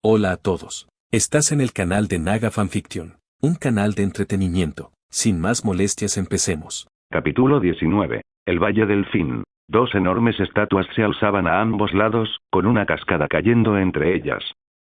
Hola a todos. Estás en el canal de Naga Fanfiction, un canal de entretenimiento. Sin más molestias, empecemos. Capítulo 19. El Valle del Fin. Dos enormes estatuas se alzaban a ambos lados, con una cascada cayendo entre ellas.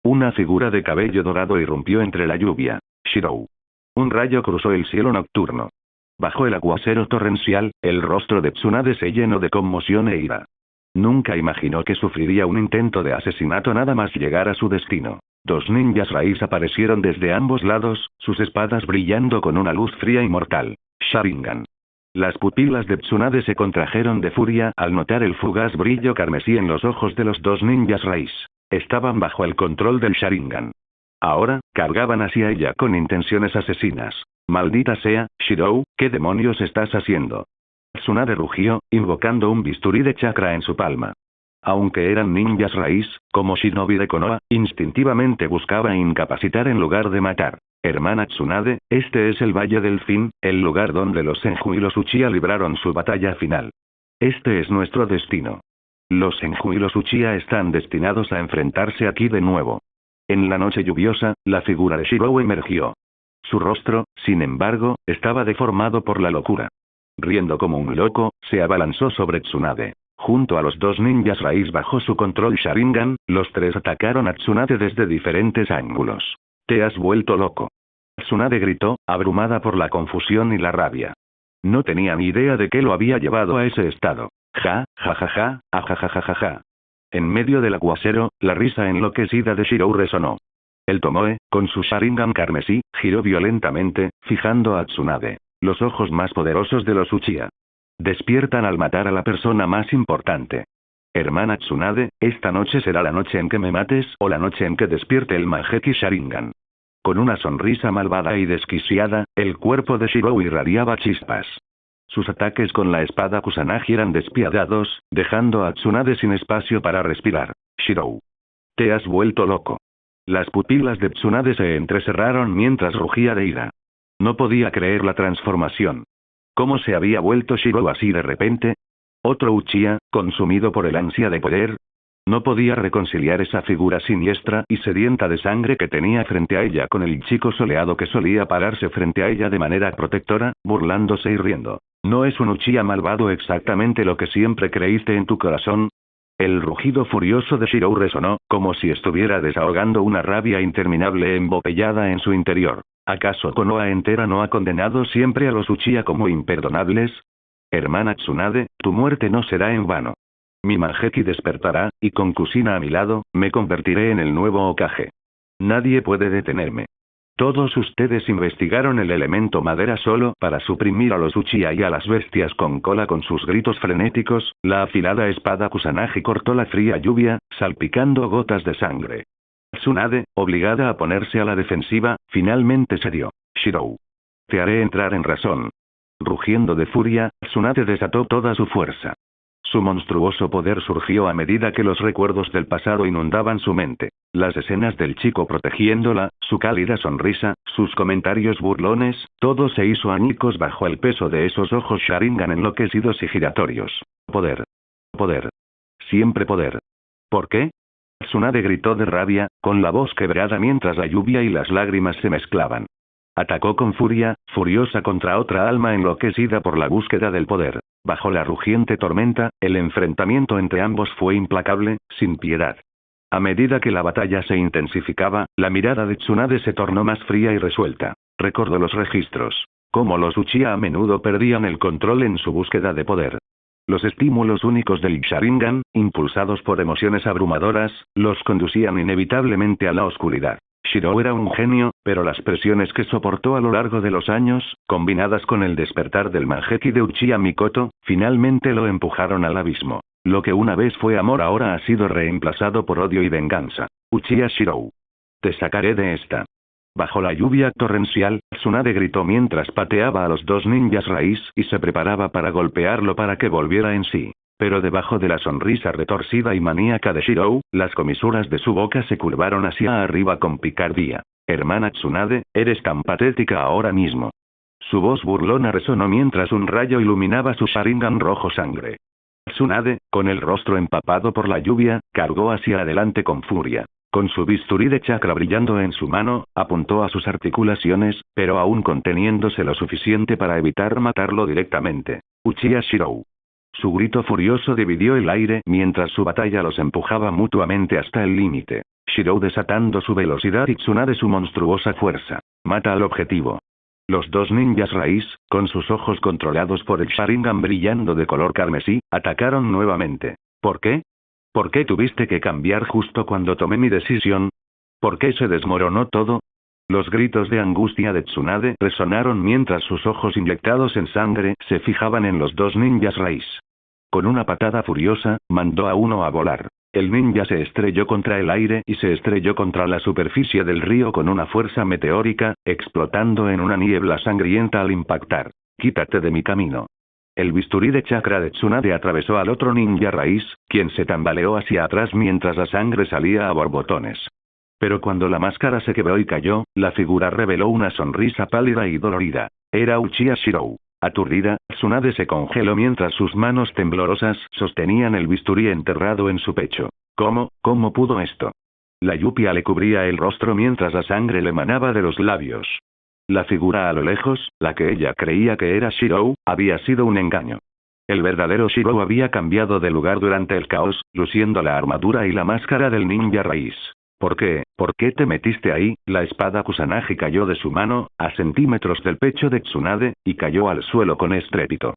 Una figura de cabello dorado irrumpió entre la lluvia. Shirou. Un rayo cruzó el cielo nocturno. Bajo el aguacero torrencial, el rostro de Tsunade se llenó de conmoción e ira. Nunca imaginó que sufriría un intento de asesinato nada más llegar a su destino. Dos ninjas raíz aparecieron desde ambos lados, sus espadas brillando con una luz fría y mortal. Sharingan. Las pupilas de Tsunade se contrajeron de furia al notar el fugaz brillo carmesí en los ojos de los dos ninjas raíz. Estaban bajo el control del Sharingan. Ahora, cargaban hacia ella con intenciones asesinas. Maldita sea, Shirou, ¿qué demonios estás haciendo? Tsunade rugió, invocando un bisturí de chakra en su palma. Aunque eran ninjas raíz, como shinobi de Konoha, instintivamente buscaba incapacitar en lugar de matar. Hermana Tsunade, este es el Valle del Fin, el lugar donde los Senju y los Uchiha libraron su batalla final. Este es nuestro destino. Los Senju y los Uchiha están destinados a enfrentarse aquí de nuevo. En la noche lluviosa, la figura de Shirou emergió. Su rostro, sin embargo, estaba deformado por la locura. Riendo como un loco, se abalanzó sobre Tsunade. Junto a los dos ninjas raíz bajo su control Sharingan, los tres atacaron a Tsunade desde diferentes ángulos. «Te has vuelto loco». Tsunade gritó, abrumada por la confusión y la rabia. No tenía ni idea de qué lo había llevado a ese estado. Ja, ja ja ja, ajajajajaja. En medio del aguacero, la risa enloquecida de Shirou resonó. El Tomoe, con su Sharingan carmesí, giró violentamente, fijando a Tsunade. Los ojos más poderosos de los Uchiha. Despiertan al matar a la persona más importante. Hermana Tsunade, esta noche será la noche en que me mates o la noche en que despierte el Manjeki Sharingan. Con una sonrisa malvada y desquiciada, el cuerpo de Shirou irradiaba chispas. Sus ataques con la espada Kusanagi eran despiadados, dejando a Tsunade sin espacio para respirar. Shirou. Te has vuelto loco. Las pupilas de Tsunade se entrecerraron mientras rugía de ira. No podía creer la transformación. ¿Cómo se había vuelto Shirou así de repente? ¿Otro Uchiha, consumido por el ansia de poder? No podía reconciliar esa figura siniestra y sedienta de sangre que tenía frente a ella con el chico soleado que solía pararse frente a ella de manera protectora, burlándose y riendo. ¿No es un Uchiha malvado exactamente lo que siempre creíste en tu corazón? El rugido furioso de Shirou resonó, como si estuviera desahogando una rabia interminable embotellada en su interior. ¿Acaso Konoha entera no ha condenado siempre a los Uchiha como imperdonables? Hermana Tsunade, tu muerte no será en vano. Mi Manjeki despertará, y con Kusina a mi lado, me convertiré en el nuevo Hokage. Nadie puede detenerme. Todos ustedes investigaron el elemento madera solo para suprimir a los Uchiha y a las bestias con cola con sus gritos frenéticos. La afilada espada Kusanagi cortó la fría lluvia, salpicando gotas de sangre. Tsunade, obligada a ponerse a la defensiva, finalmente cedió. Shirou. Te haré entrar en razón. Rugiendo de furia, Tsunade desató toda su fuerza. Su monstruoso poder surgió a medida que los recuerdos del pasado inundaban su mente. Las escenas del chico protegiéndola, su cálida sonrisa, sus comentarios burlones, todo se hizo añicos bajo el peso de esos ojos Sharingan enloquecidos y giratorios. Poder. Poder. Siempre poder. ¿Por qué? Tsunade gritó de rabia, con la voz quebrada mientras la lluvia y las lágrimas se mezclaban. Atacó con furia, furiosa contra otra alma enloquecida por la búsqueda del poder. Bajo la rugiente tormenta, el enfrentamiento entre ambos fue implacable, sin piedad. A medida que la batalla se intensificaba, la mirada de Tsunade se tornó más fría y resuelta. Recordó los registros. Cómo los Uchiha a menudo perdían el control en su búsqueda de poder. Los estímulos únicos del Sharingan, impulsados por emociones abrumadoras, los conducían inevitablemente a la oscuridad. Shirou era un genio, pero las presiones que soportó a lo largo de los años, combinadas con el despertar del Manjeki de Uchiha Mikoto, finalmente lo empujaron al abismo. Lo que una vez fue amor ahora ha sido reemplazado por odio y venganza. Uchiha Shirou. Te sacaré de esta. Bajo la lluvia torrencial, Tsunade gritó mientras pateaba a los dos ninjas raíz y se preparaba para golpearlo para que volviera en sí. Pero debajo de la sonrisa retorcida y maníaca de Shirou, las comisuras de su boca se curvaron hacia arriba con picardía. Hermana Tsunade, eres tan patética ahora mismo. Su voz burlona resonó mientras un rayo iluminaba su Sharingan rojo sangre. Tsunade, con el rostro empapado por la lluvia, cargó hacia adelante con furia. Con su bisturí de chakra brillando en su mano, apuntó a sus articulaciones, pero aún conteniéndose lo suficiente para evitar matarlo directamente. Uchiha Shirou. Su grito furioso dividió el aire mientras su batalla los empujaba mutuamente hasta el límite. Shirou desatando su velocidad y Tsunade su monstruosa fuerza. Mata al objetivo. Los dos ninjas raíz, con sus ojos controlados por el Sharingan brillando de color carmesí, atacaron nuevamente. ¿Por qué? ¿Por qué tuviste que cambiar justo cuando tomé mi decisión? ¿Por qué se desmoronó todo? Los gritos de angustia de Tsunade resonaron mientras sus ojos inyectados en sangre se fijaban en los dos ninjas raíz. Con una patada furiosa, mandó a uno a volar. El ninja se estrelló contra el aire y se estrelló contra la superficie del río con una fuerza meteórica, explotando en una niebla sangrienta al impactar. «Quítate de mi camino». El bisturí de chakra de Tsunade atravesó al otro ninja raíz, quien se tambaleó hacia atrás mientras la sangre salía a borbotones. Pero cuando la máscara se quebró y cayó, la figura reveló una sonrisa pálida y dolorida. Era Uchiha Shirou. Aturdida, Tsunade se congeló mientras sus manos temblorosas sostenían el bisturí enterrado en su pecho. ¿Cómo pudo esto? La lluvia le cubría el rostro mientras la sangre le manaba de los labios. La figura a lo lejos, la que ella creía que era Shirou, había sido un engaño. El verdadero Shirou había cambiado de lugar durante el caos, luciendo la armadura y la máscara del ninja raíz. ¿Por qué te metiste ahí? La espada Kusanagi cayó de su mano, a centímetros del pecho de Tsunade, y cayó al suelo con estrépito.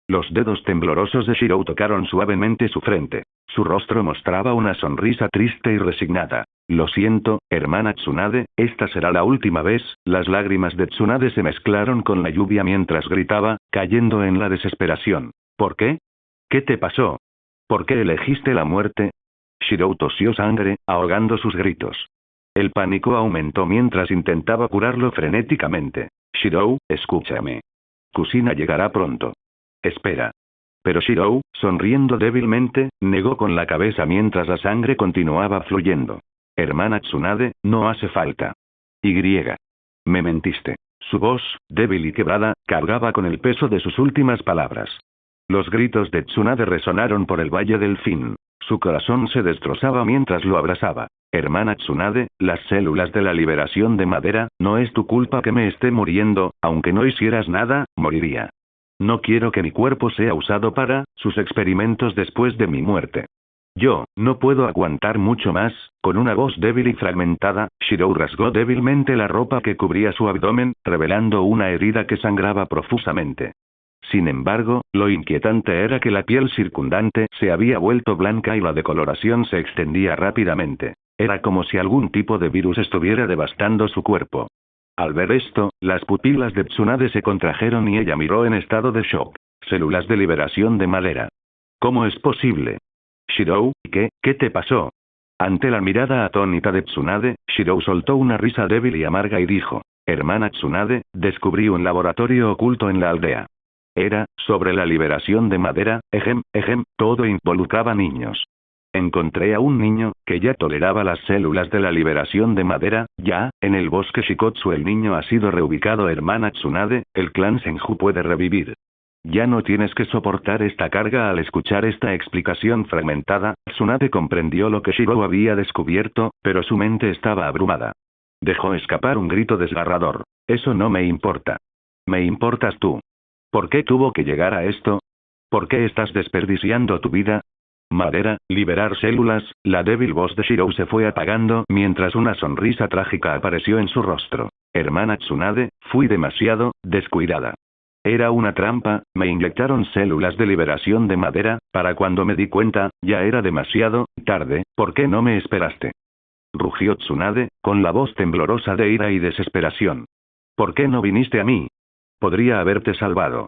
Los dedos temblorosos de Shirou tocaron suavemente su frente. Su rostro mostraba una sonrisa triste y resignada. Lo siento, hermana Tsunade, esta será la última vez. Las lágrimas de Tsunade se mezclaron con la lluvia mientras gritaba, cayendo en la desesperación. ¿Por qué? ¿Qué te pasó? ¿Por qué elegiste la muerte? Shirou tosió sangre, ahogando sus gritos. El pánico aumentó mientras intentaba curarlo frenéticamente. Shirou, escúchame. Kusina llegará pronto. Espera. Pero Shirou, sonriendo débilmente, negó con la cabeza mientras la sangre continuaba fluyendo. Hermana Tsunade, no hace falta. Me mentiste. Su voz, débil y quebrada, cargaba con el peso de sus últimas palabras. Los gritos de Tsunade resonaron por el Valle del Fin. Su corazón se destrozaba mientras lo abrazaba. Hermana Tsunade, las células de la liberación de madera, no es tu culpa que me esté muriendo, aunque no hicieras nada, moriría. No quiero que mi cuerpo sea usado para sus experimentos después de mi muerte. Yo no puedo aguantar mucho más. Con una voz débil y fragmentada, Shirou rasgó débilmente la ropa que cubría su abdomen, revelando una herida que sangraba profusamente. Sin embargo, lo inquietante era que la piel circundante se había vuelto blanca y la decoloración se extendía rápidamente. Era como si algún tipo de virus estuviera devastando su cuerpo. Al ver esto, las pupilas de Tsunade se contrajeron y ella miró en estado de shock. Células de liberación de madera. ¿Cómo es posible? Shirou, ¿qué te pasó? Ante la mirada atónita de Tsunade, Shirou soltó una risa débil y amarga y dijo: Hermana Tsunade, descubrí un laboratorio oculto en la aldea. Era sobre la liberación de madera, todo involucraba niños. Encontré a un niño, que ya toleraba las células de la liberación de madera, ya, en el bosque Shikotsu el niño ha sido reubicado hermana Tsunade, el clan Senju puede revivir. Ya no tienes que soportar esta carga. Al escuchar esta explicación fragmentada, Tsunade comprendió lo que Shirou había descubierto, pero su mente estaba abrumada. Dejó escapar un grito desgarrador. Eso no me importa. Me importas tú. ¿Por qué tuvo que llegar a esto? ¿Por qué estás desperdiciando tu vida? Madera, liberar células. La débil voz de Shirou se fue apagando mientras una sonrisa trágica apareció en su rostro. Hermana Tsunade, fui demasiado descuidada. Era una trampa, me inyectaron células de liberación de madera, para cuando me di cuenta, ya era demasiado tarde. ¿Por qué no me esperaste? Rugió Tsunade, con la voz temblorosa de ira y desesperación. ¿Por qué no viniste a mí? Podría haberte salvado.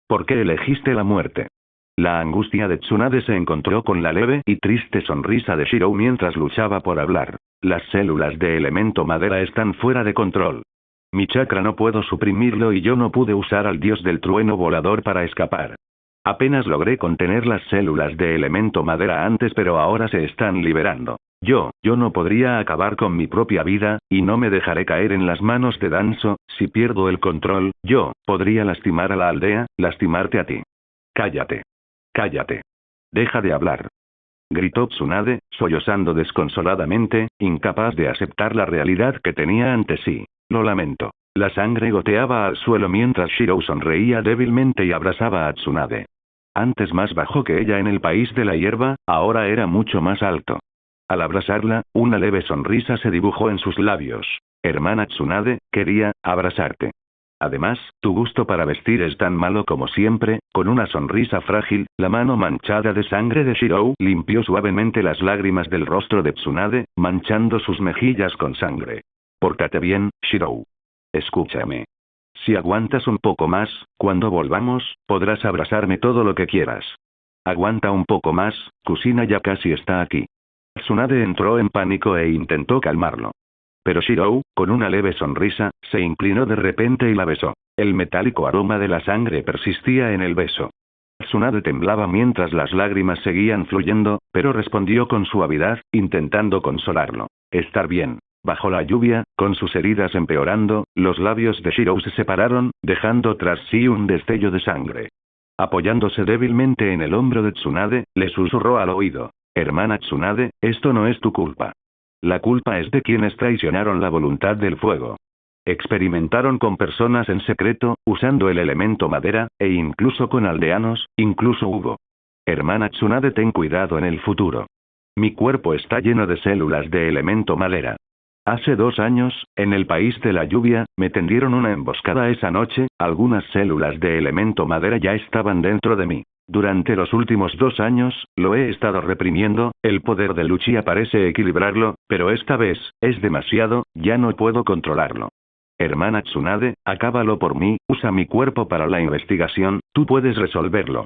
¿Por qué elegiste la muerte? La angustia de Tsunade se encontró con la leve y triste sonrisa de Shirou mientras luchaba por hablar. Las células de elemento madera están fuera de control. Mi chakra no puedo suprimirlo y yo no pude usar al dios del trueno volador para escapar. Apenas logré contener las células de elemento madera antes, pero ahora se están liberando. Yo no podría acabar con mi propia vida, y no me dejaré caer en las manos de Danzo. Si pierdo el control, yo podría lastimar a la aldea, lastimarte a ti. Cállate. Cállate. Deja de hablar. Gritó Tsunade, sollozando desconsoladamente, incapaz de aceptar la realidad que tenía ante sí. Lo lamento. La sangre goteaba al suelo mientras Shirou sonreía débilmente y abrazaba a Tsunade. Antes más bajo que ella en el país de la hierba, ahora era mucho más alto. Al abrazarla, una leve sonrisa se dibujó en sus labios. Hermana Tsunade, quería abrazarte. Además, tu gusto para vestir es tan malo como siempre. Con una sonrisa frágil, la mano manchada de sangre de Shirou limpió suavemente las lágrimas del rostro de Tsunade, manchando sus mejillas con sangre. Pórtate bien, Shirou. Escúchame. Si aguantas un poco más, cuando volvamos, podrás abrazarme todo lo que quieras. Aguanta un poco más, Kusina ya casi está aquí. Tsunade entró en pánico e intentó calmarlo. Pero Shirou, con una leve sonrisa, se inclinó de repente y la besó. El metálico aroma de la sangre persistía en el beso. Tsunade temblaba mientras las lágrimas seguían fluyendo, pero respondió con suavidad, intentando consolarlo. Estar bien. Bajo la lluvia, con sus heridas empeorando, los labios de Shirou se separaron, dejando tras sí un destello de sangre. Apoyándose débilmente en el hombro de Tsunade, le susurró al oído. Hermana Tsunade, esto no es tu culpa. La culpa es de quienes traicionaron la voluntad del fuego. Experimentaron con personas en secreto, usando el elemento madera, e incluso con aldeanos, incluso Hugo. Hermana Tsunade, ten cuidado en el futuro. Mi cuerpo está lleno de células de elemento madera. Hace 2 años, en el país de la lluvia, me tendieron una emboscada esa noche, algunas células de elemento madera ya estaban dentro de mí. Durante los últimos 2 años, lo he estado reprimiendo, el poder de Lucia parece equilibrarlo, pero esta vez, es demasiado, ya no puedo controlarlo. Hermana Tsunade, acábalo por mí, usa mi cuerpo para la investigación, tú puedes resolverlo.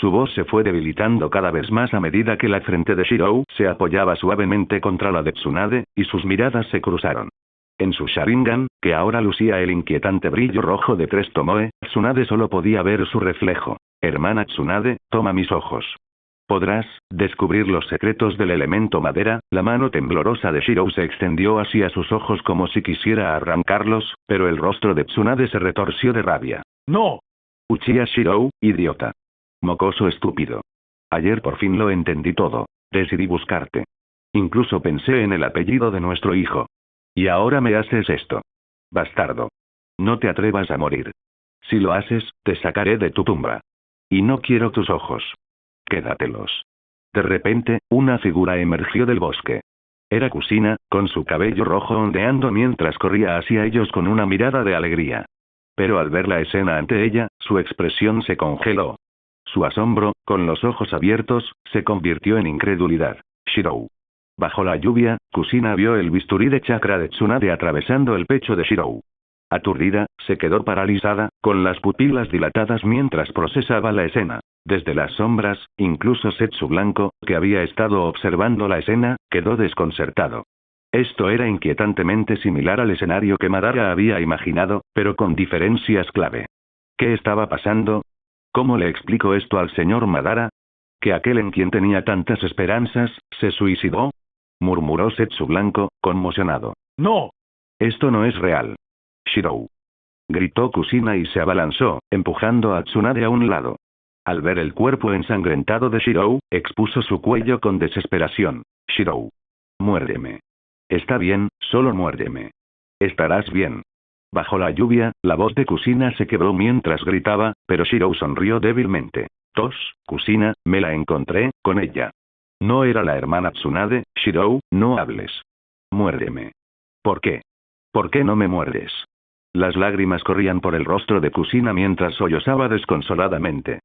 Su voz se fue debilitando cada vez más a medida que la frente de Shirou se apoyaba suavemente contra la de Tsunade, y sus miradas se cruzaron. En su Sharingan, que ahora lucía el inquietante brillo rojo de 3 Tomoe, Tsunade solo podía ver su reflejo. Hermana Tsunade, toma mis ojos. ¿Podrás descubrir los secretos del elemento madera? La mano temblorosa de Shirou se extendió hacia sus ojos como si quisiera arrancarlos, pero el rostro de Tsunade se retorció de rabia. ¡No! Uchiha Shirou, idiota. Mocoso estúpido. Ayer por fin lo entendí todo. Decidí buscarte. Incluso pensé en el apellido de nuestro hijo. Y ahora me haces esto. Bastardo. No te atrevas a morir. Si lo haces, te sacaré de tu tumba. Y no quiero tus ojos. Quédatelos. De repente, una figura emergió del bosque. Era Kusina, con su cabello rojo ondeando mientras corría hacia ellos con una mirada de alegría. Pero al ver la escena ante ella, su expresión se congeló. Su asombro, con los ojos abiertos, se convirtió en incredulidad. Shirou. Bajo la lluvia, Kusina vio el bisturí de chakra de Tsunade atravesando el pecho de Shirou. Aturdida, se quedó paralizada, con las pupilas dilatadas mientras procesaba la escena. Desde las sombras, incluso Setsu Blanco, que había estado observando la escena, quedó desconcertado. Esto era inquietantemente similar al escenario que Madara había imaginado, pero con diferencias clave. ¿Qué estaba pasando? ¿Cómo le explico esto al señor Madara? ¿Que aquel en quien tenía tantas esperanzas, se suicidó? Murmuró Setsu Blanco, conmocionado. ¡No! Esto no es real. Shirou. Gritó Kusina y se abalanzó, empujando a Tsunade a un lado. Al ver el cuerpo ensangrentado de Shirou, expuso su cuello con desesperación. Shirou. Muérdeme. Está bien, solo muérdeme. Estarás bien. Bajo la lluvia, la voz de Kusina se quebró mientras gritaba, pero Shirou sonrió débilmente. Tos, Kusina, me la encontré, con ella. No era la hermana Tsunade. Shirou, no hables. Muérdeme. ¿Por qué? ¿Por qué no me muerdes? Las lágrimas corrían por el rostro de Kusina mientras sollozaba desconsoladamente.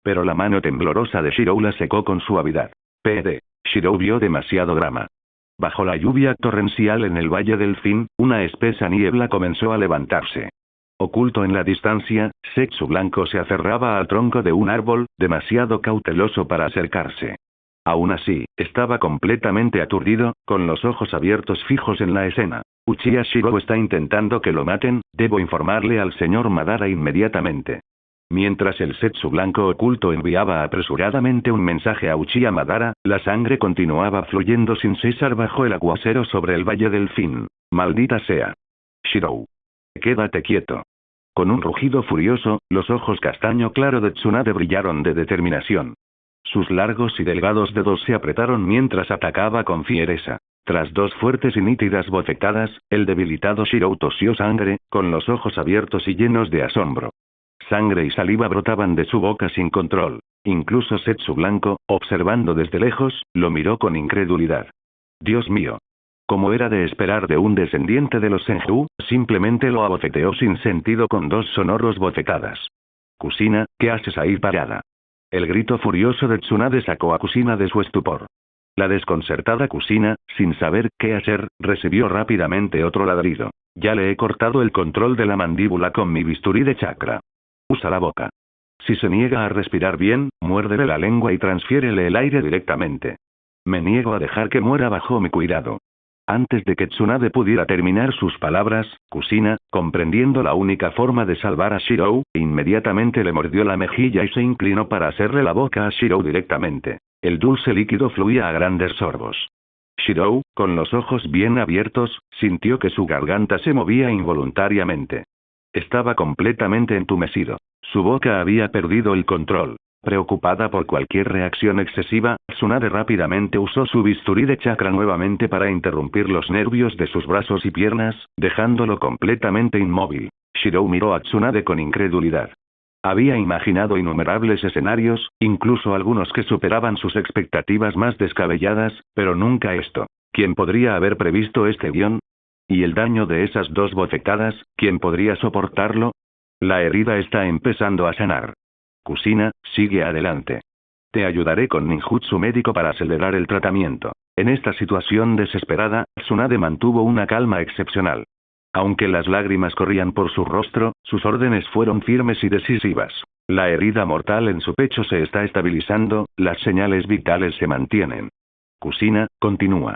Pero la mano temblorosa de Shirou la secó con suavidad. P.D. Shirou vio demasiado drama. Bajo la lluvia torrencial en el Valle del Fin, una espesa niebla comenzó a levantarse. Oculto en la distancia, Setsu Blanco se aferraba al tronco de un árbol, demasiado cauteloso para acercarse. Aún así, estaba completamente aturdido, con los ojos abiertos fijos en la escena. Uchiha Shirou está intentando que lo maten, debo informarle al señor Madara inmediatamente. Mientras el Setsu Blanco oculto enviaba apresuradamente un mensaje a Uchiha Madara, la sangre continuaba fluyendo sin cesar bajo el aguacero sobre el Valle del Fin. Maldita sea. Shirou. Quédate quieto. Con un rugido furioso, los ojos castaño claro de Tsunade brillaron de determinación. Sus largos y delgados dedos se apretaron mientras atacaba con fiereza. Tras 2 fuertes y nítidas bofetadas, el debilitado Shirou tosió sangre, con los ojos abiertos y llenos de asombro. Sangre y saliva brotaban de su boca sin control. Incluso Setsu Blanco, observando desde lejos, lo miró con incredulidad. Dios mío. Como era de esperar de un descendiente de los Senju, simplemente lo abofeteó sin sentido con 2 sonoros bofetadas. Kusina, ¿qué haces ahí parada? El grito furioso de Tsunade sacó a Kusina de su estupor. La desconcertada Kusina, sin saber qué hacer, recibió rápidamente otro ladrido. Ya le he cortado el control de la mandíbula con mi bisturí de chakra. Usa la boca. Si se niega a respirar bien, muérdele la lengua y transfiérele el aire directamente. Me niego a dejar que muera bajo mi cuidado. Antes de que Tsunade pudiera terminar sus palabras, Kusina, comprendiendo la única forma de salvar a Shirou, inmediatamente le mordió la mejilla y se inclinó para hacerle la boca a Shirou directamente. El dulce líquido fluía a grandes sorbos. Shirou, con los ojos bien abiertos, sintió que su garganta se movía involuntariamente. Estaba completamente entumecido. Su boca había perdido el control. Preocupada por cualquier reacción excesiva, Tsunade rápidamente usó su bisturí de chakra nuevamente para interrumpir los nervios de sus brazos y piernas, dejándolo completamente inmóvil. Shirou miró a Tsunade con incredulidad. Había imaginado innumerables escenarios, incluso algunos que superaban sus expectativas más descabelladas, pero nunca esto. ¿Quién podría haber previsto este guión? ¿Y el daño de esas 2 bofetadas, quién podría soportarlo? La herida está empezando a sanar. Kusina, sigue adelante. Te ayudaré con ninjutsu médico para acelerar el tratamiento. En esta situación desesperada, Tsunade mantuvo una calma excepcional. Aunque las lágrimas corrían por su rostro, sus órdenes fueron firmes y decisivas. La herida mortal en su pecho se está estabilizando, las señales vitales se mantienen. Kusina, continúa.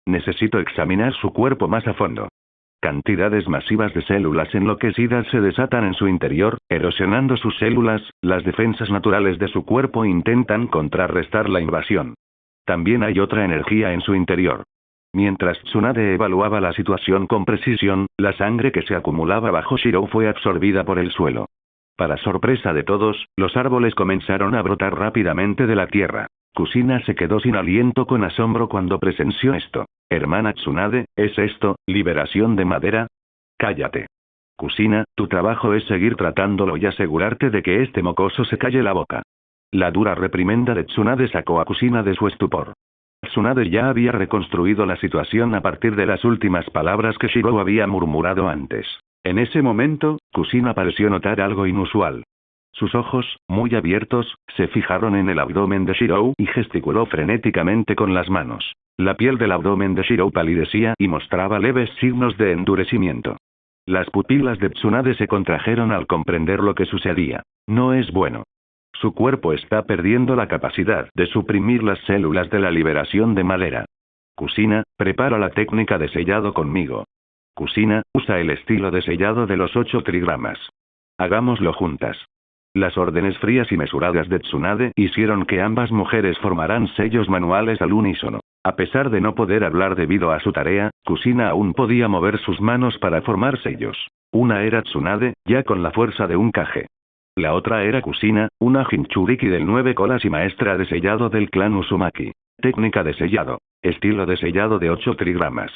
Necesito examinar su cuerpo más a fondo. Cantidades masivas de células enloquecidas se desatan en su interior, erosionando sus células, las defensas naturales de su cuerpo intentan contrarrestar la invasión. También hay otra energía en su interior. Mientras Tsunade evaluaba la situación con precisión, la sangre que se acumulaba bajo Shirou fue absorbida por el suelo. Para sorpresa de todos, los árboles comenzaron a brotar rápidamente de la tierra. Kusina se quedó sin aliento con asombro cuando presenció esto. Hermana Tsunade, ¿es esto, liberación de madera? Cállate. Kusina, tu trabajo es seguir tratándolo y asegurarte de que este mocoso se calle la boca. La dura reprimenda de Tsunade sacó a Kusina de su estupor. Tsunade ya había reconstruido la situación a partir de las últimas palabras que Shirou había murmurado antes. En ese momento, Kusina pareció notar algo inusual. Sus ojos, muy abiertos, se fijaron en el abdomen de Shirou y gesticuló frenéticamente con las manos. La piel del abdomen de Shirou palidecía y mostraba leves signos de endurecimiento. Las pupilas de Tsunade se contrajeron al comprender lo que sucedía. No es bueno. Su cuerpo está perdiendo la capacidad de suprimir las células de la liberación de madera. Kusina, prepara la técnica de sellado conmigo. Kusina, usa el estilo de sellado de los 8 trigramas. Hagámoslo juntas. Las órdenes frías y mesuradas de Tsunade hicieron que ambas mujeres formaran sellos manuales al unísono. A pesar de no poder hablar debido a su tarea, Kusina aún podía mover sus manos para formar sellos. Una era Tsunade, ya con la fuerza de un kage. La otra era Kusina, una Jinchuriki del 9 colas y maestra de sellado del clan Uzumaki. Técnica de sellado. Estilo de sellado de 8 trigramas.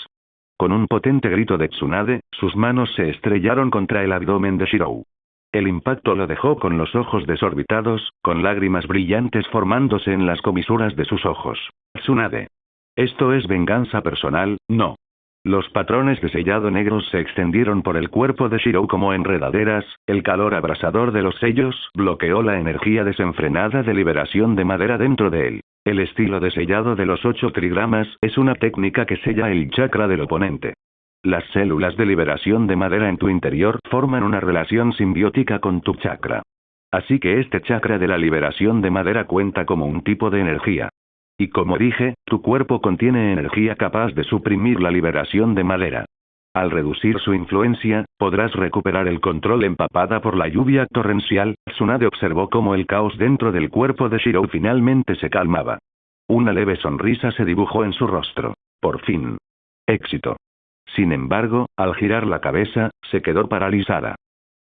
Con un potente grito de Tsunade, sus manos se estrellaron contra el abdomen de Shirou. El impacto lo dejó con los ojos desorbitados, con lágrimas brillantes formándose en las comisuras de sus ojos. Tsunade. Esto es venganza personal, no. Los patrones de sellado negros se extendieron por el cuerpo de Shirou como enredaderas, el calor abrasador de los sellos bloqueó la energía desenfrenada de liberación de madera dentro de él. El estilo de sellado de los 8 trigramas es una técnica que sella el chakra del oponente. Las células de liberación de madera en tu interior forman una relación simbiótica con tu chakra. Así que este chakra de la liberación de madera cuenta como un tipo de energía. Y como dije, tu cuerpo contiene energía capaz de suprimir la liberación de madera. Al reducir su influencia, podrás recuperar el control empapada por la lluvia torrencial. Tsunade observó cómo el caos dentro del cuerpo de Shirou finalmente se calmaba. Una leve sonrisa se dibujó en su rostro. Por fin. Éxito. Sin embargo, al girar la cabeza, se quedó paralizada.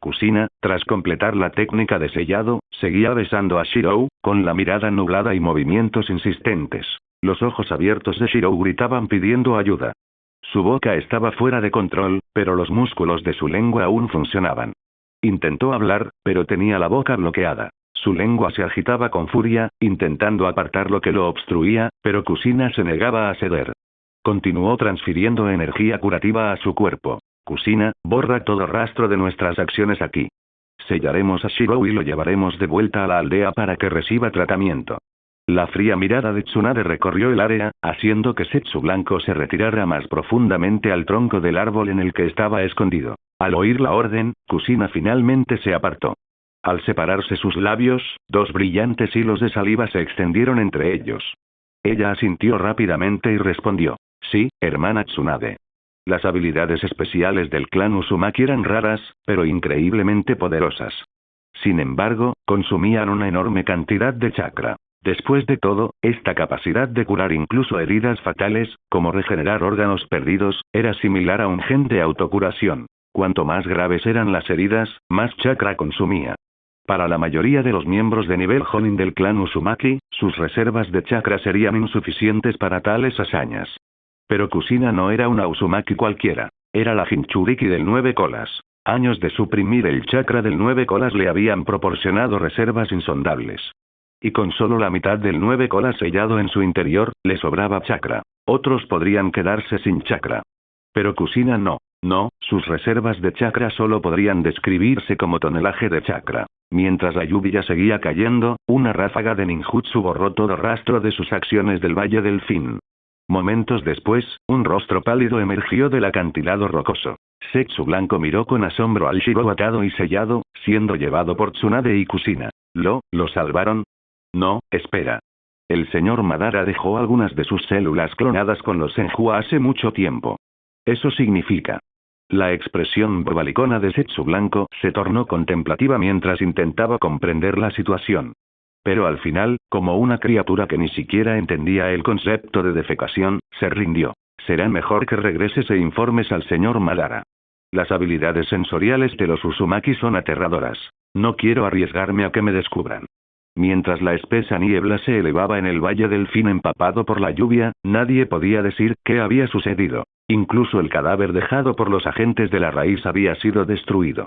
Kusina, tras completar la técnica de sellado, seguía besando a Shirou, con la mirada nublada y movimientos insistentes. Los ojos abiertos de Shirou gritaban pidiendo ayuda. Su boca estaba fuera de control, pero los músculos de su lengua aún funcionaban. Intentó hablar, pero tenía la boca bloqueada. Su lengua se agitaba con furia, intentando apartar lo que lo obstruía, pero Kusina se negaba a ceder. Continuó transfiriendo energía curativa a su cuerpo. Kusina, borra todo rastro de nuestras acciones aquí. Sellaremos a Shirou y lo llevaremos de vuelta a la aldea para que reciba tratamiento. La fría mirada de Tsunade recorrió el área, haciendo que Setsu Blanco se retirara más profundamente al tronco del árbol en el que estaba escondido. Al oír la orden, Kusina finalmente se apartó. Al separarse sus labios, dos brillantes hilos de saliva se extendieron entre ellos. Ella asintió rápidamente y respondió: sí, hermana Tsunade. Las habilidades especiales del clan Uzumaki eran raras, pero increíblemente poderosas. Sin embargo, consumían una enorme cantidad de chakra. Después de todo, esta capacidad de curar incluso heridas fatales, como regenerar órganos perdidos, era similar a un gen de autocuración. Cuanto más graves eran las heridas, más chakra consumía. Para la mayoría de los miembros de nivel Jonin del clan Uzumaki, sus reservas de chakra serían insuficientes para tales hazañas. Pero Kusina no era una Uzumaki cualquiera. Era la Jinchuriki del 9 colas. Años de suprimir el chakra del 9 colas le habían proporcionado reservas insondables. Y con solo la mitad del 9 colas sellado en su interior, le sobraba chakra. Otros podrían quedarse sin chakra. Pero Kusina no. No, sus reservas de chakra solo podrían describirse como tonelaje de chakra. Mientras la lluvia seguía cayendo, una ráfaga de ninjutsu borró todo rastro de sus acciones del Valle del Fin. Momentos después, un rostro pálido emergió del acantilado rocoso. Setsu Blanco miró con asombro al Shirou atado y sellado, siendo llevado por Tsunade y Kusina. ¿Lo salvaron? No, espera. El señor Madara dejó algunas de sus células clonadas con los Senjua hace mucho tiempo. Eso significa. La expresión bobalicona de Setsu Blanco se tornó contemplativa mientras intentaba comprender la situación. Pero al final, como una criatura que ni siquiera entendía el concepto de defecación, se rindió. Será mejor que regreses e informes al señor Madara. Las habilidades sensoriales de los Uzumaki son aterradoras. No quiero arriesgarme a que me descubran. Mientras la espesa niebla se elevaba en el Valle del Fin empapado por la lluvia, nadie podía decir qué había sucedido. Incluso el cadáver dejado por los agentes de la raíz había sido destruido.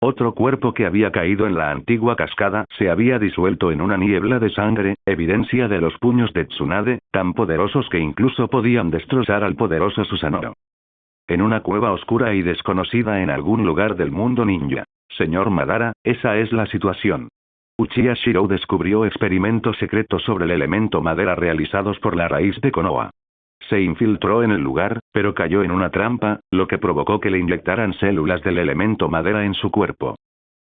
Otro cuerpo que había caído en la antigua cascada se había disuelto en una niebla de sangre, evidencia de los puños de Tsunade, tan poderosos que incluso podían destrozar al poderoso Susanoo. En una cueva oscura y desconocida en algún lugar del mundo ninja. Señor Madara, esa es la situación. Uchiha Shirou descubrió experimentos secretos sobre el elemento madera realizados por la raíz de Konoha. Se infiltró en el lugar, pero cayó en una trampa, lo que provocó que le inyectaran células del elemento madera en su cuerpo.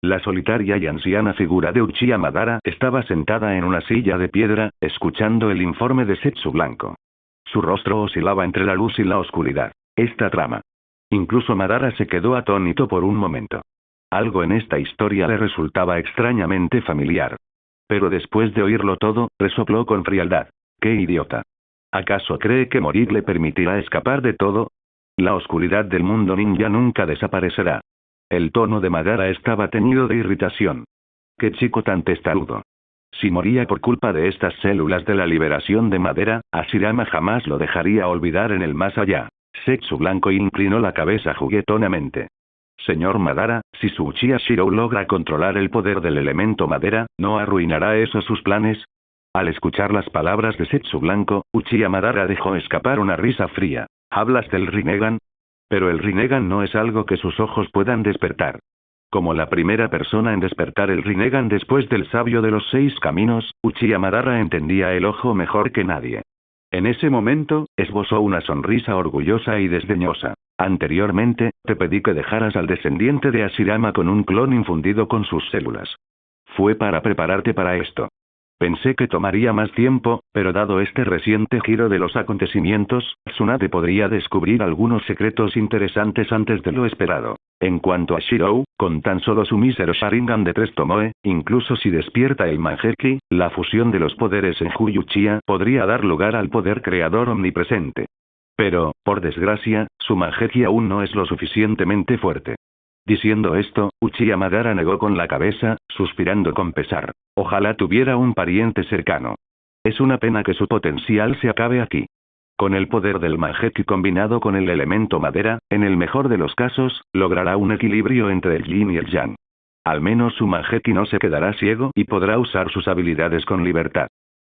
La solitaria y anciana figura de Uchiha Madara estaba sentada en una silla de piedra, escuchando el informe de Setsu Blanco. Su rostro oscilaba entre la luz y la oscuridad. Esta trama. Incluso Madara se quedó atónito por un momento. Algo en esta historia le resultaba extrañamente familiar. Pero después de oírlo todo, resopló con frialdad. ¡Qué idiota! ¿Acaso cree que morir le permitirá escapar de todo? La oscuridad del mundo ninja nunca desaparecerá. El tono de Madara estaba teñido de irritación. ¡Qué chico tan testarudo! Si moría por culpa de estas células de la liberación de madera, Hashirama jamás lo dejaría olvidar en el más allá. Setsu Blanco inclinó la cabeza juguetonamente. Señor Madara, si su Uchiha Shirou logra controlar el poder del elemento madera, ¿no arruinará eso sus planes? Al escuchar las palabras de Setsu Blanco, Uchiha Madara dejó escapar una risa fría. ¿Hablas del Rinnegan? Pero el Rinnegan no es algo que sus ojos puedan despertar. Como la primera persona en despertar el Rinnegan después del sabio de los 6 caminos, Uchiha Madara entendía el ojo mejor que nadie. En ese momento, esbozó una sonrisa orgullosa y desdeñosa. Anteriormente, te pedí que dejaras al descendiente de Hashirama con un clon infundido con sus células. Fue para prepararte para esto. Pensé que tomaría más tiempo, pero dado este reciente giro de los acontecimientos, Tsunade podría descubrir algunos secretos interesantes antes de lo esperado. En cuanto a Shirou, con tan solo su mísero Sharingan de 3 Tomoe, incluso si despierta el Manjeki, la fusión de los poderes en Uchiha podría dar lugar al poder creador omnipresente. Pero, por desgracia, su Manjeki aún no es lo suficientemente fuerte. Diciendo esto, Uchiha Madara negó con la cabeza, suspirando con pesar. Ojalá tuviera un pariente cercano. Es una pena que su potencial se acabe aquí. Con el poder del Mangekyou combinado con el elemento madera, en el mejor de los casos, logrará un equilibrio entre el yin y el yang. Al menos su Mangekyou no se quedará ciego y podrá usar sus habilidades con libertad.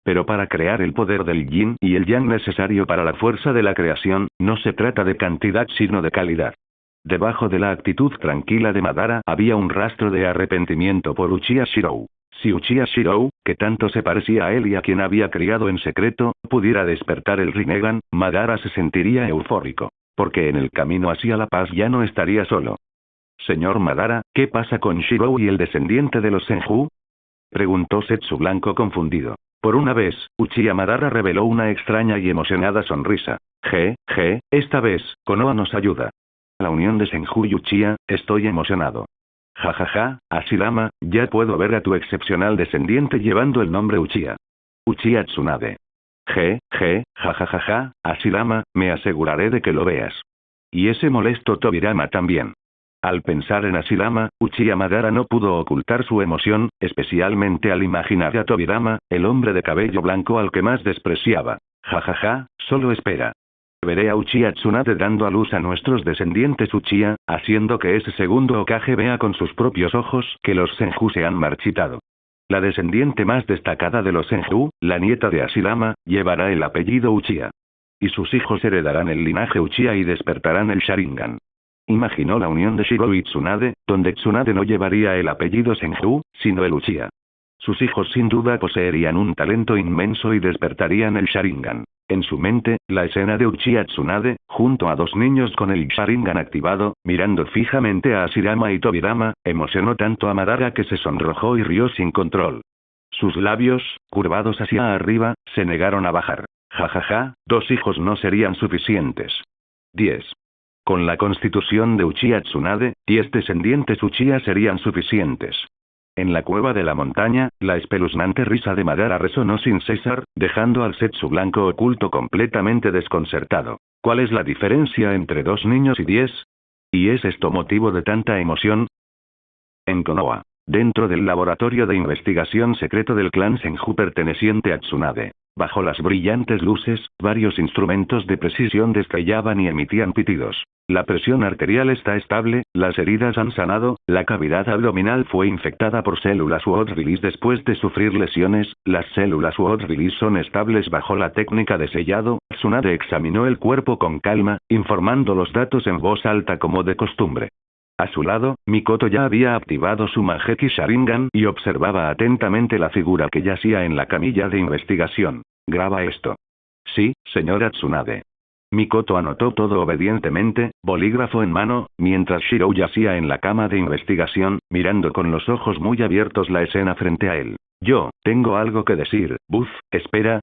Pero para crear el poder del yin y el yang necesario para la fuerza de la creación, no se trata de cantidad sino de calidad. Debajo de la actitud tranquila de Madara había un rastro de arrepentimiento por Uchiha Shirou. Si Uchiha Shirou, que tanto se parecía a él y a quien había criado en secreto, pudiera despertar el Rinnegan, Madara se sentiría eufórico. Porque en el camino hacia la paz ya no estaría solo. Señor Madara, ¿qué pasa con Shirou y el descendiente de los Senju? Preguntó Setsu Blanco confundido. Por una vez, Uchiha Madara reveló una extraña y emocionada sonrisa. Esta vez, Konoha nos ayuda. La unión de Senju y Uchiha, estoy emocionado. Jajaja, Hashirama, ya puedo ver a tu excepcional descendiente llevando el nombre Uchiha. Uchiha Tsunade. Jajajaja, Hashirama, me aseguraré de que lo veas. Y ese molesto Tobirama también. Al pensar en Hashirama, Uchiha Madara no pudo ocultar su emoción, especialmente al imaginar a Tobirama, el hombre de cabello blanco al que más despreciaba. Jajaja, solo espera. Veré a Uchiha Tsunade dando a luz a nuestros descendientes Uchiha, haciendo que ese segundo Hokage vea con sus propios ojos que los Senju se han marchitado. La descendiente más destacada de los Senju, la nieta de Hashirama, llevará el apellido Uchiha. Y sus hijos heredarán el linaje Uchiha y despertarán el Sharingan. Imaginó la unión de Shirou y Tsunade, donde Tsunade no llevaría el apellido Senju, sino el Uchiha. Sus hijos sin duda poseerían un talento inmenso y despertarían el Sharingan. En su mente, la escena de Uchiha Tsunade, junto a dos niños con el Sharingan activado, mirando fijamente a Hashirama y Tobirama, emocionó tanto a Madara que se sonrojó y rió sin control. Sus labios, curvados hacia arriba, se negaron a bajar. Jajaja, 2 hijos no serían suficientes. 10. Con la constitución de Uchiha Tsunade, 10 descendientes Uchiha serían suficientes. En la cueva de la montaña, la espeluznante risa de Madara resonó sin cesar, dejando al Setsu Blanco oculto completamente desconcertado. ¿Cuál es la diferencia entre 2 niños y 10? ¿Y es esto motivo de tanta emoción? En Konoha. Dentro del laboratorio de investigación secreto del clan Senju perteneciente a Tsunade. Bajo las brillantes luces, varios instrumentos de precisión destrellaban y emitían pitidos. La presión arterial está estable, las heridas han sanado, la cavidad abdominal fue infectada por células Wood-Release después de sufrir lesiones, las células Wood-Release son estables bajo la técnica de sellado. Tsunade examinó el cuerpo con calma, informando los datos en voz alta como de costumbre. A su lado, Mikoto ya había activado su Mangekyou Sharingan y observaba atentamente la figura que yacía en la camilla de investigación. Graba esto. Sí, señora Tsunade. Mikoto anotó todo obedientemente, bolígrafo en mano, mientras Shirou yacía en la cama de investigación, mirando con los ojos muy abiertos la escena frente a él. Yo, tengo algo que decir, Buzz, espera,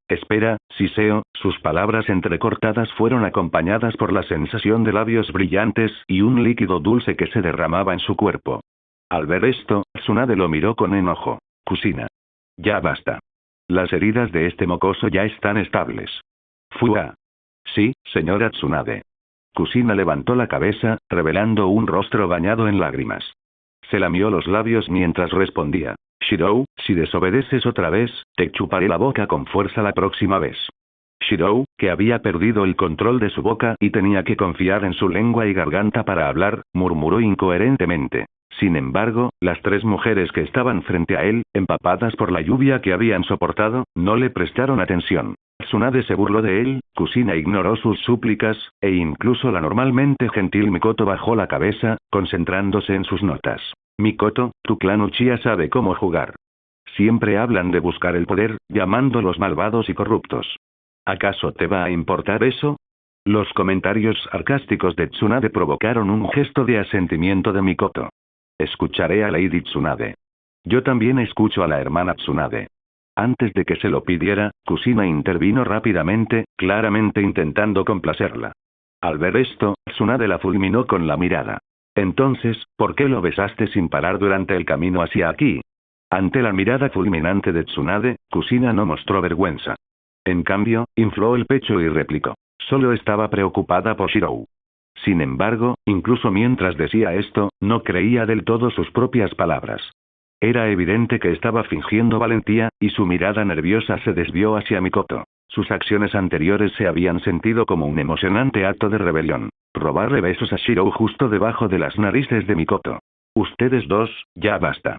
Siseo, sus palabras entrecortadas fueron acompañadas por la sensación de labios brillantes y un líquido dulce que se derramaba en su cuerpo. Al ver esto, Tsunade lo miró con enojo. Kusina. Ya basta. Las heridas de este mocoso ya están estables. Fua. Sí, señora Tsunade. Kusina levantó la cabeza, revelando un rostro bañado en lágrimas. Se lamió los labios mientras respondía. Shirou, si desobedeces otra vez, te chuparé la boca con fuerza la próxima vez. Shirou, que había perdido el control de su boca y tenía que confiar en su lengua y garganta para hablar, murmuró incoherentemente. Sin embargo, las 3 mujeres que estaban frente a él, empapadas por la lluvia que habían soportado, no le prestaron atención. Tsunade se burló de él, Kusina ignoró sus súplicas, e incluso la normalmente gentil Mikoto bajó la cabeza, concentrándose en sus notas. Mikoto, tu clan Uchiha sabe cómo jugar. Siempre hablan de buscar el poder, llamándolos malvados y corruptos. ¿Acaso te va a importar eso? Los comentarios sarcásticos de Tsunade provocaron un gesto de asentimiento de Mikoto. Escucharé a Lady Tsunade. Yo también escucho a la hermana Tsunade. Antes de que se lo pidiera, Kusina intervino rápidamente, claramente intentando complacerla. Al ver esto, Tsunade la fulminó con la mirada. Entonces, ¿por qué lo besaste sin parar durante el camino hacia aquí? Ante la mirada fulminante de Tsunade, Kusina no mostró vergüenza. En cambio, infló el pecho y replicó. Solo estaba preocupada por Shirou. Sin embargo, incluso mientras decía esto, no creía del todo sus propias palabras. Era evidente que estaba fingiendo valentía, y su mirada nerviosa se desvió hacia Mikoto. Sus acciones anteriores se habían sentido como un emocionante acto de rebelión. Robarle besos a Shirou justo debajo de las narices de Mikoto. Ustedes dos, ya basta.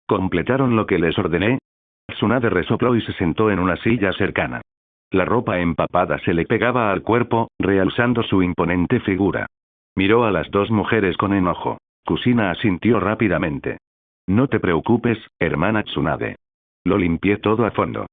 ¿Completaron lo que les ordené? Tsunade resopló y se sentó en una silla cercana. La ropa empapada se le pegaba al cuerpo, realzando su imponente figura. Miró a las dos mujeres con enojo. Kusina asintió rápidamente. No te preocupes, hermana Tsunade. Lo limpié todo a fondo.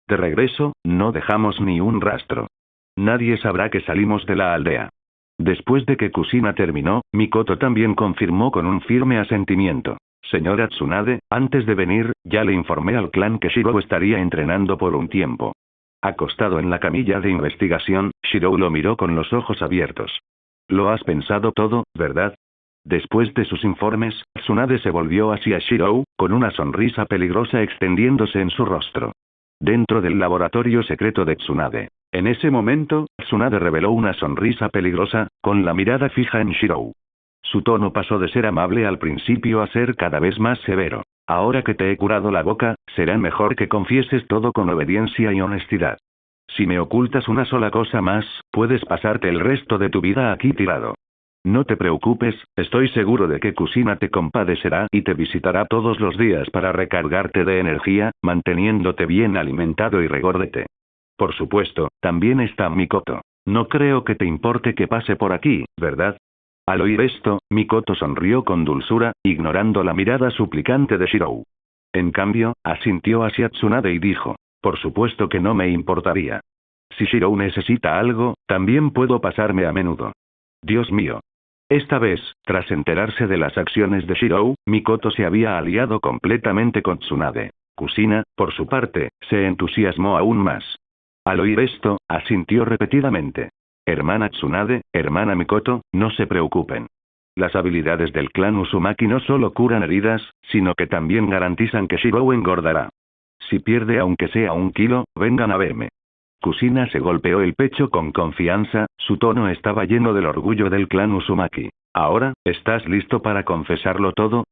De regreso, no dejamos ni un rastro. Nadie sabrá que salimos de la aldea. Después de que Kusina terminó, Mikoto también confirmó con un firme asentimiento. Señora Tsunade, antes de venir, ya le informé al clan que Shirou estaría entrenando por un tiempo. Acostado en la camilla de investigación, Shirou lo miró con los ojos abiertos. Lo has pensado todo, ¿verdad? Después de sus informes, Tsunade se volvió hacia Shirou, con una sonrisa peligrosa extendiéndose en su rostro. Dentro del laboratorio secreto de Tsunade. En ese momento, Tsunade reveló una sonrisa peligrosa, con la mirada fija en Shirou. Su tono pasó de ser amable al principio a ser cada vez más severo. Ahora que te he curado la boca, será mejor que confieses todo con obediencia y honestidad. Si me ocultas una sola cosa más, puedes pasarte el resto de tu vida aquí tirado. No te preocupes, estoy seguro de que Kusina te compadecerá y te visitará todos los días para recargarte de energía, manteniéndote bien alimentado y regordete. Por supuesto, también está Mikoto. No creo que te importe que pase por aquí, ¿verdad? Al oír esto, Mikoto sonrió con dulzura, ignorando la mirada suplicante de Shirou. En cambio, asintió hacia Tsunade y dijo, por supuesto que no me importaría. Si Shirou necesita algo, también puedo pasarme a menudo. Dios mío. Esta vez, tras enterarse de las acciones de Shirou, Mikoto se había aliado completamente con Tsunade. Kusina, por su parte, se entusiasmó aún más. Al oír esto, asintió repetidamente. Hermana Tsunade, hermana Mikoto, no se preocupen. Las habilidades del clan Uzumaki no solo curan heridas, sino que también garantizan que Shirou engordará. Si pierde aunque sea 1 kilo, vengan a verme. Kusina se golpeó el pecho con confianza, su tono estaba lleno del orgullo del clan Uzumaki. Ahora, ¿estás listo para confesarlo todo?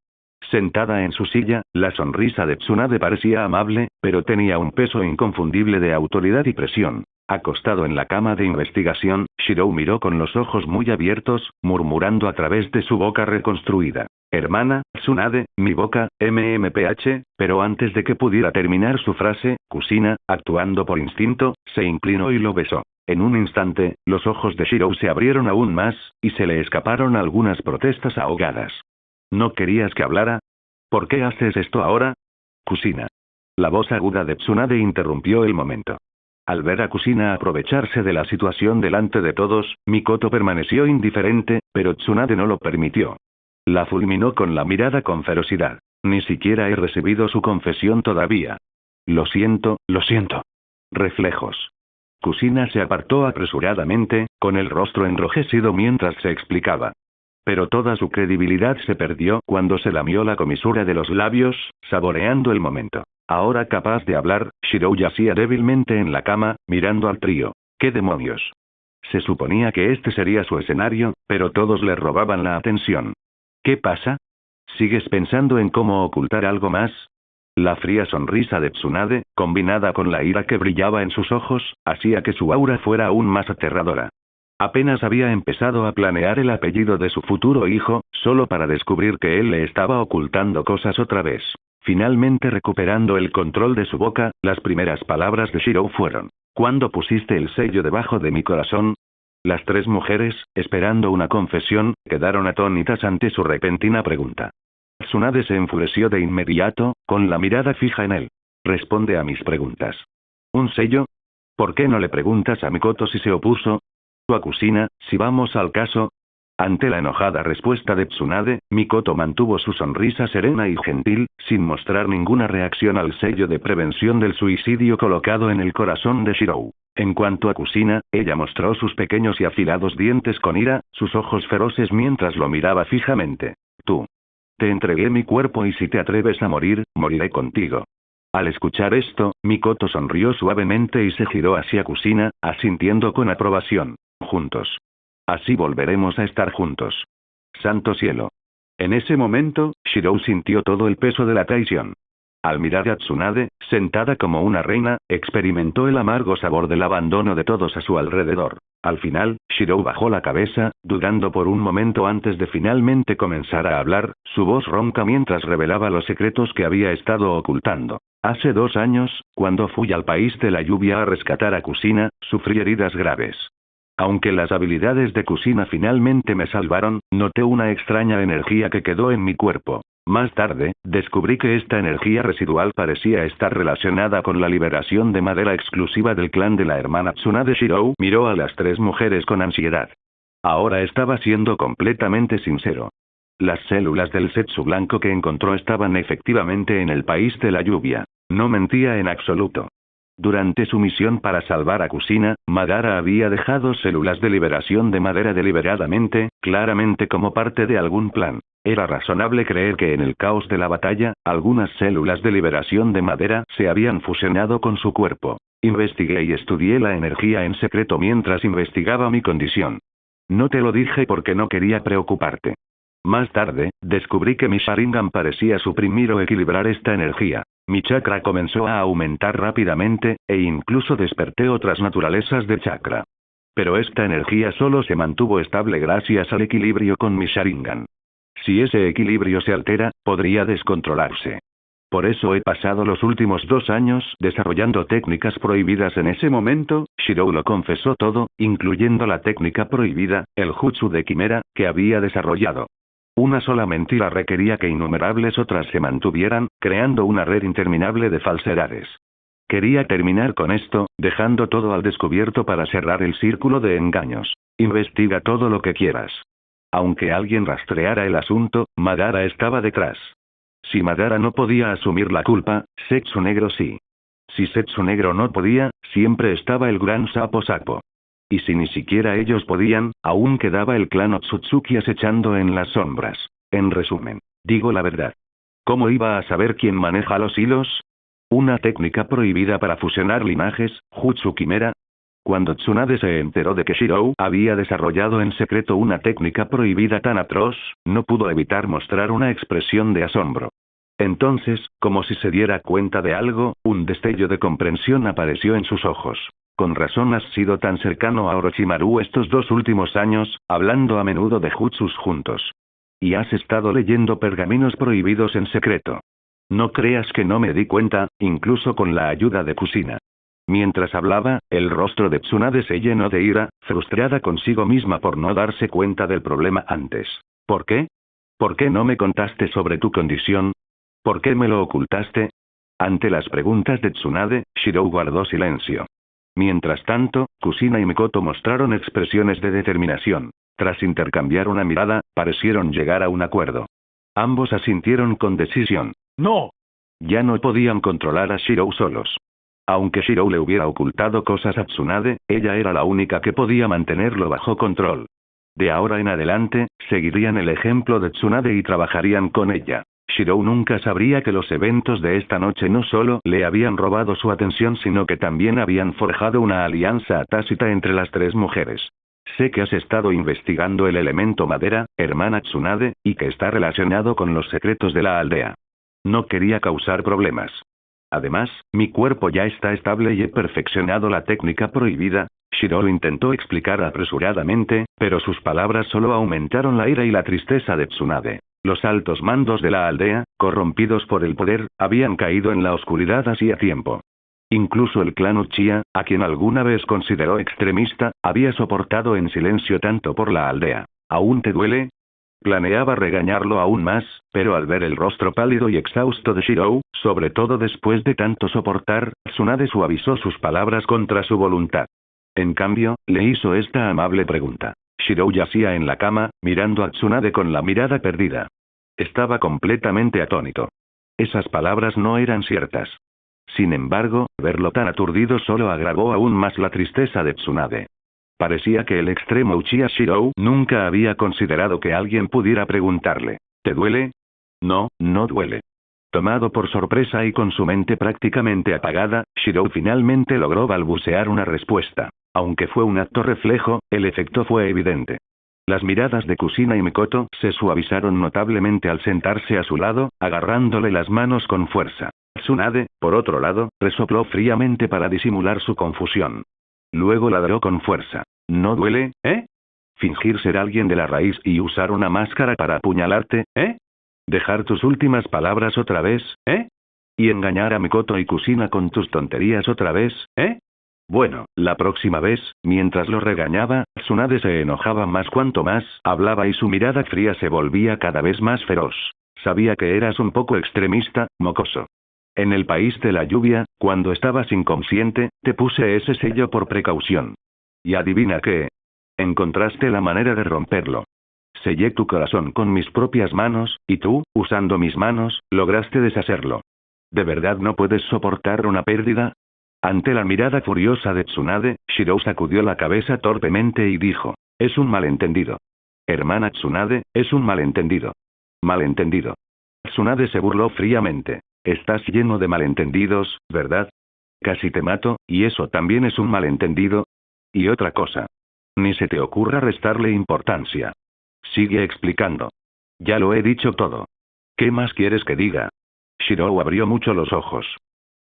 Sentada en su silla, la sonrisa de Tsunade parecía amable, pero tenía un peso inconfundible de autoridad y presión. Acostado en la cama de investigación, Shirou miró con los ojos muy abiertos, murmurando a través de su boca reconstruida. Hermana, Tsunade, mi boca, MMPH, pero antes de que pudiera terminar su frase, Kusina, actuando por instinto, se inclinó y lo besó. En un instante, los ojos de Shirou se abrieron aún más, y se le escaparon algunas protestas ahogadas. ¿No querías que hablara? ¿Por qué haces esto ahora? Kusina. La voz aguda de Tsunade interrumpió el momento. Al ver a Kusina aprovecharse de la situación delante de todos, Mikoto permaneció indiferente, pero Tsunade no lo permitió. La fulminó con la mirada con ferocidad. Ni siquiera he recibido su confesión todavía. Lo siento, lo siento. Reflejos. Kusina se apartó apresuradamente, con el rostro enrojecido mientras se explicaba. Pero toda su credibilidad se perdió cuando se lamió la comisura de los labios, saboreando el momento. Ahora capaz de hablar, Shirou yacía débilmente en la cama, mirando al trío. ¿Qué demonios? Se suponía que este sería su escenario, pero todos le robaban la atención. ¿Qué pasa? ¿Sigues pensando en cómo ocultar algo más? La fría sonrisa de Tsunade, combinada con la ira que brillaba en sus ojos, hacía que su aura fuera aún más aterradora. Apenas había empezado a planear el apellido de su futuro hijo, solo para descubrir que él le estaba ocultando cosas otra vez. Finalmente recuperando el control de su boca, las primeras palabras de Shirou fueron: ¿cuándo pusiste el sello debajo de mi corazón? Las 3 mujeres, esperando una confesión, quedaron atónitas ante su repentina pregunta. Tsunade se enfureció de inmediato, con la mirada fija en él. Responde a mis preguntas. ¿Un sello? ¿Por qué no le preguntas a Mikoto si se opuso? ¿O a Kusina, si vamos al caso? Ante la enojada respuesta de Tsunade, Mikoto mantuvo su sonrisa serena y gentil, sin mostrar ninguna reacción al sello de prevención del suicidio colocado en el corazón de Shirou. En cuanto a Kusina, ella mostró sus pequeños y afilados dientes con ira, sus ojos feroces mientras lo miraba fijamente. Tú. Te entregué mi cuerpo y si te atreves a morir, moriré contigo. Al escuchar esto, Mikoto sonrió suavemente y se giró hacia Kusina, asintiendo con aprobación. Juntos. Así volveremos a estar juntos. Santo cielo. En ese momento, Shirou sintió todo el peso de la traición. Al mirar a Tsunade, sentada como una reina, experimentó el amargo sabor del abandono de todos a su alrededor. Al final, Shirou bajó la cabeza, dudando por un momento antes de finalmente comenzar a hablar, su voz ronca mientras revelaba los secretos que había estado ocultando. Hace 2 años, cuando fui al país de la lluvia a rescatar a Kusina, sufrí heridas graves. Aunque las habilidades de Kusina finalmente me salvaron, noté una extraña energía que quedó en mi cuerpo. Más tarde, descubrí que esta energía residual parecía estar relacionada con la liberación de madera exclusiva del clan de la hermana Tsunade. Shirou miró a las 3 mujeres con ansiedad. Ahora estaba siendo completamente sincero. Las células del Setsu blanco que encontró estaban efectivamente en el país de la lluvia. No mentía en absoluto. Durante su misión para salvar a Kusina, Madara había dejado células de liberación de madera deliberadamente, claramente como parte de algún plan. Era razonable creer que en el caos de la batalla, algunas células de liberación de madera se habían fusionado con su cuerpo. Investigué y estudié la energía en secreto mientras investigaba mi condición. No te lo dije porque no quería preocuparte. Más tarde, descubrí que mi Sharingan parecía suprimir o equilibrar esta energía. Mi chakra comenzó a aumentar rápidamente, e incluso desperté otras naturalezas de chakra. Pero esta energía solo se mantuvo estable gracias al equilibrio con mi Sharingan. Si ese equilibrio se altera, podría descontrolarse. Por eso he pasado los últimos 2 años desarrollando técnicas prohibidas. En ese momento, Shirou lo confesó todo, incluyendo la técnica prohibida, el jutsu de quimera, que había desarrollado. Una sola mentira requería que innumerables otras se mantuvieran, creando una red interminable de falsedades. Quería terminar con esto, dejando todo al descubierto para cerrar el círculo de engaños. Investiga todo lo que quieras. Aunque alguien rastreara el asunto, Madara estaba detrás. Si Madara no podía asumir la culpa, Setsu Negro sí. Si Setsu Negro no podía, siempre estaba el gran Sapo Sapo. Y si ni siquiera ellos podían, aún quedaba el clan Otsutsuki acechando en las sombras. En resumen, digo la verdad. ¿Cómo iba a saber quién maneja los hilos? ¿Una técnica prohibida para fusionar linajes, Jutsu Quimera? Cuando Tsunade se enteró de que Shirou había desarrollado en secreto una técnica prohibida tan atroz, no pudo evitar mostrar una expresión de asombro. Entonces, como si se diera cuenta de algo, un destello de comprensión apareció en sus ojos. Con razón has sido tan cercano a Orochimaru estos 2 últimos años, hablando a menudo de jutsus juntos. Y has estado leyendo pergaminos prohibidos en secreto. No creas que no me di cuenta, incluso con la ayuda de Kusina. Mientras hablaba, el rostro de Tsunade se llenó de ira, frustrada consigo misma por no darse cuenta del problema antes. ¿Por qué? ¿Por qué no me contaste sobre tu condición? ¿Por qué me lo ocultaste? Ante las preguntas de Tsunade, Shirou guardó silencio. Mientras tanto, Kusina y Mikoto mostraron expresiones de determinación. Tras intercambiar una mirada, parecieron llegar a un acuerdo. Ambos asintieron con decisión. ¡No! Ya no podían controlar a Shirou solos. Aunque Shirou le hubiera ocultado cosas a Tsunade, ella era la única que podía mantenerlo bajo control. De ahora en adelante, seguirían el ejemplo de Tsunade y trabajarían con ella. Shirou nunca sabría que los eventos de esta noche no solo le habían robado su atención, sino que también habían forjado una alianza tácita entre las 3 mujeres. Sé que has estado investigando el elemento madera, hermana Tsunade, y que está relacionado con los secretos de la aldea. No quería causar problemas. Además, mi cuerpo ya está estable y he perfeccionado la técnica prohibida. Shirou intentó explicar apresuradamente, pero sus palabras solo aumentaron la ira y la tristeza de Tsunade. Los altos mandos de la aldea, corrompidos por el poder, habían caído en la oscuridad hacía tiempo. Incluso el clan Uchiha, a quien alguna vez consideró extremista, había soportado en silencio tanto por la aldea. ¿Aún te duele? Planeaba regañarlo aún más, pero al ver el rostro pálido y exhausto de Shirou, sobre todo después de tanto soportar, Tsunade suavizó sus palabras contra su voluntad. En cambio, le hizo esta amable pregunta. Shirou yacía en la cama, mirando a Tsunade con la mirada perdida. Estaba completamente atónito. Esas palabras no eran ciertas. Sin embargo, verlo tan aturdido solo agravó aún más la tristeza de Tsunade. Parecía que el extremo Uchiha Shirou nunca había considerado que alguien pudiera preguntarle, ¿te duele? No, no duele. Tomado por sorpresa y con su mente prácticamente apagada, Shirou finalmente logró balbucear una respuesta. Aunque fue un acto reflejo, el efecto fue evidente. Las miradas de Kusina y Mikoto se suavizaron notablemente al sentarse a su lado, agarrándole las manos con fuerza. Tsunade, por otro lado, resopló fríamente para disimular su confusión. Luego ladró con fuerza. ¿No duele, eh? Fingir ser alguien de la raíz y usar una máscara para apuñalarte, ¿eh? Dejar tus últimas palabras otra vez, ¿eh? Y engañar a Mikoto y Kusina con tus tonterías otra vez, ¿eh? Bueno, la próxima vez, mientras lo regañaba, Tsunade se enojaba más cuanto más hablaba y su mirada fría se volvía cada vez más feroz. Sabía que eras un poco extremista, mocoso. En el país de la lluvia, cuando estabas inconsciente, te puse ese sello por precaución. Y adivina qué. Encontraste la manera de romperlo. Sellé tu corazón con mis propias manos, y tú, usando mis manos, lograste deshacerlo. ¿De verdad no puedes soportar una pérdida? Ante la mirada furiosa de Tsunade, Shirou sacudió la cabeza torpemente y dijo: es un malentendido. Hermana Tsunade, es un malentendido. Malentendido. Tsunade se burló fríamente. Estás lleno de malentendidos, ¿verdad? Casi te mato, y eso también es un malentendido. Y otra cosa. Ni se te ocurra restarle importancia. Sigue explicando. Ya lo he dicho todo. ¿Qué más quieres que diga? Shirou abrió mucho los ojos.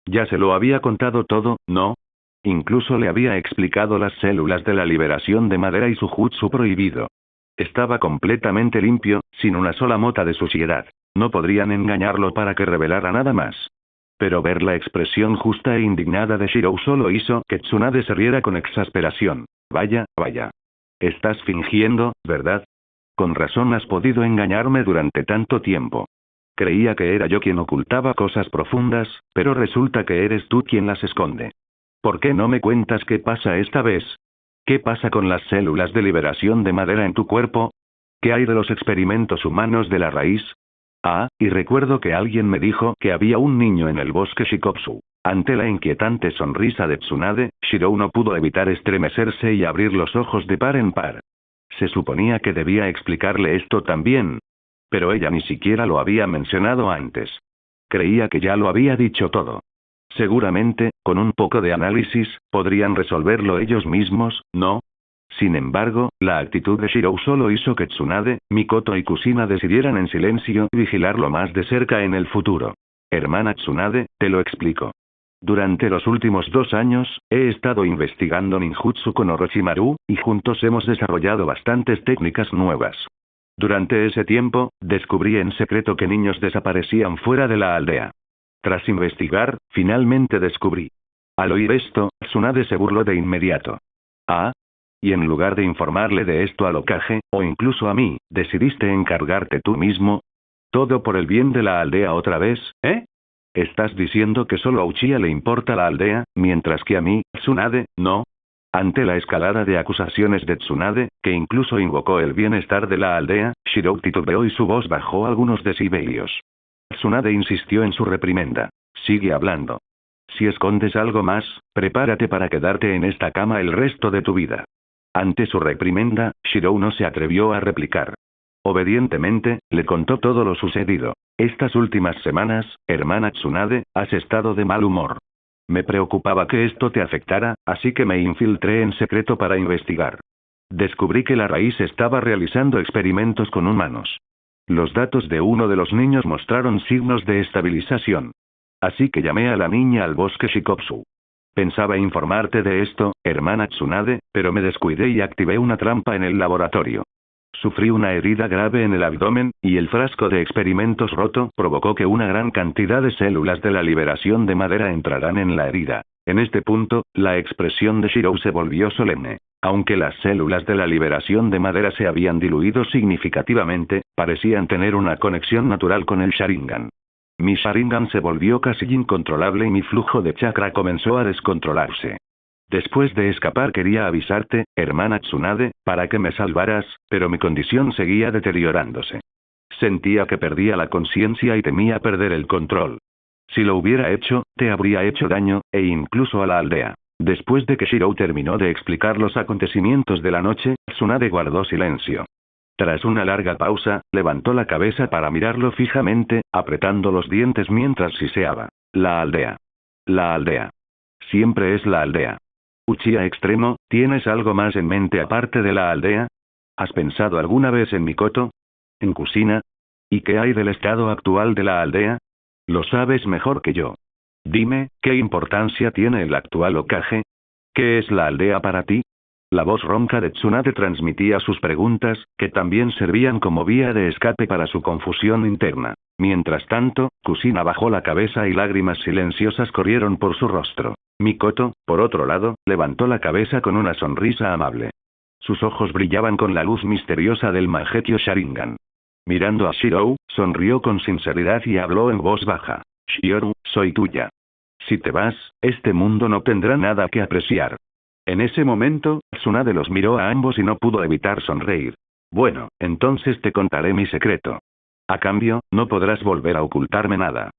Ya se lo había contado todo, ¿no? Incluso le había explicado las células de la liberación de madera y su jutsu prohibido. Estaba completamente limpio, sin una sola mota de suciedad. No podrían engañarlo para que revelara nada más. Pero ver la expresión justa e indignada de Shirou solo hizo que Tsunade se riera con exasperación. Vaya, vaya. Estás fingiendo, ¿verdad? Con razón has podido engañarme durante tanto tiempo. Creía que era yo quien ocultaba cosas profundas, pero resulta que eres tú quien las esconde. ¿Por qué no me cuentas qué pasa esta vez? ¿Qué pasa con las células de liberación de madera en tu cuerpo? ¿Qué hay de los experimentos humanos de la raíz? Ah, y recuerdo que alguien me dijo que había un niño en el bosque Shikotsu. Ante la inquietante sonrisa de Tsunade, Shirou no pudo evitar estremecerse y abrir los ojos de par en par. Se suponía que debía explicarle esto también. Pero ella ni siquiera lo había mencionado antes. Creía que ya lo había dicho todo. Seguramente, con un poco de análisis, podrían resolverlo ellos mismos, ¿no? Sin embargo, la actitud de Shirou solo hizo que Tsunade, Mikoto y Kusina decidieran en silencio vigilarlo más de cerca en el futuro. Hermana Tsunade, te lo explico. Durante los últimos 2 años, he estado investigando ninjutsu con Orochimaru, y juntos hemos desarrollado bastantes técnicas nuevas. Durante ese tiempo, descubrí en secreto que niños desaparecían fuera de la aldea. Tras investigar, finalmente descubrí. Al oír esto, Tsunade se burló de inmediato. Ah. Y en lugar de informarle de esto al Hokage, o incluso a mí, decidiste encargarte tú mismo. Todo por el bien de la aldea otra vez, ¿eh? ¿Estás diciendo que solo a Uchiha le importa la aldea, mientras que a mí, Tsunade, no? Ante la escalada de acusaciones de Tsunade, que incluso invocó el bienestar de la aldea, Shirou titubeó y su voz bajó algunos decibelios. Tsunade insistió en su reprimenda. Sigue hablando. Si escondes algo más, prepárate para quedarte en esta cama el resto de tu vida. Ante su reprimenda, Shirou no se atrevió a replicar. Obedientemente, le contó todo lo sucedido. Estas últimas semanas, hermana Tsunade, has estado de mal humor. Me preocupaba que esto te afectara, así que me infiltré en secreto para investigar. Descubrí que la raíz estaba realizando experimentos con humanos. Los datos de uno de los niños mostraron signos de estabilización. Así que llamé a la niña al bosque Shikotsu. Pensaba informarte de esto, hermana Tsunade, pero me descuidé y activé una trampa en el laboratorio. Sufrí una herida grave en el abdomen, y el frasco de experimentos roto provocó que una gran cantidad de células de la liberación de madera entraran en la herida. En este punto, la expresión de Shirou se volvió solemne. Aunque las células de la liberación de madera se habían diluido significativamente, parecían tener una conexión natural con el Sharingan. Mi Sharingan se volvió casi incontrolable y mi flujo de chakra comenzó a descontrolarse. Después de escapar quería avisarte, hermana Tsunade, para que me salvaras, pero mi condición seguía deteriorándose. Sentía que perdía la conciencia y temía perder el control. Si lo hubiera hecho, te habría hecho daño, e incluso a la aldea. Después de que Shirou terminó de explicar los acontecimientos de la noche, Tsunade guardó silencio. Tras una larga pausa, levantó la cabeza para mirarlo fijamente, apretando los dientes mientras siseaba. La aldea. La aldea. Siempre es la aldea. Uchiha extremo, ¿tienes algo más en mente aparte de la aldea? ¿Has pensado alguna vez en Mikoto? ¿En Kusina? ¿Y qué hay del estado actual de la aldea? Lo sabes mejor que yo. Dime, ¿qué importancia tiene el actual Hokage? ¿Qué es la aldea para ti? La voz ronca de Tsunade transmitía sus preguntas, que también servían como vía de escape para su confusión interna. Mientras tanto, Kusina bajó la cabeza y lágrimas silenciosas corrieron por su rostro. Mikoto, por otro lado, levantó la cabeza con una sonrisa amable. Sus ojos brillaban con la luz misteriosa del Mangekyō Sharingan. Mirando a Shirou, sonrió con sinceridad y habló en voz baja. Shioru, soy tuya. Si te vas, este mundo no tendrá nada que apreciar. En ese momento, Tsunade los miró a ambos y no pudo evitar sonreír. Bueno, entonces te contaré mi secreto. A cambio, no podrás volver a ocultarme nada.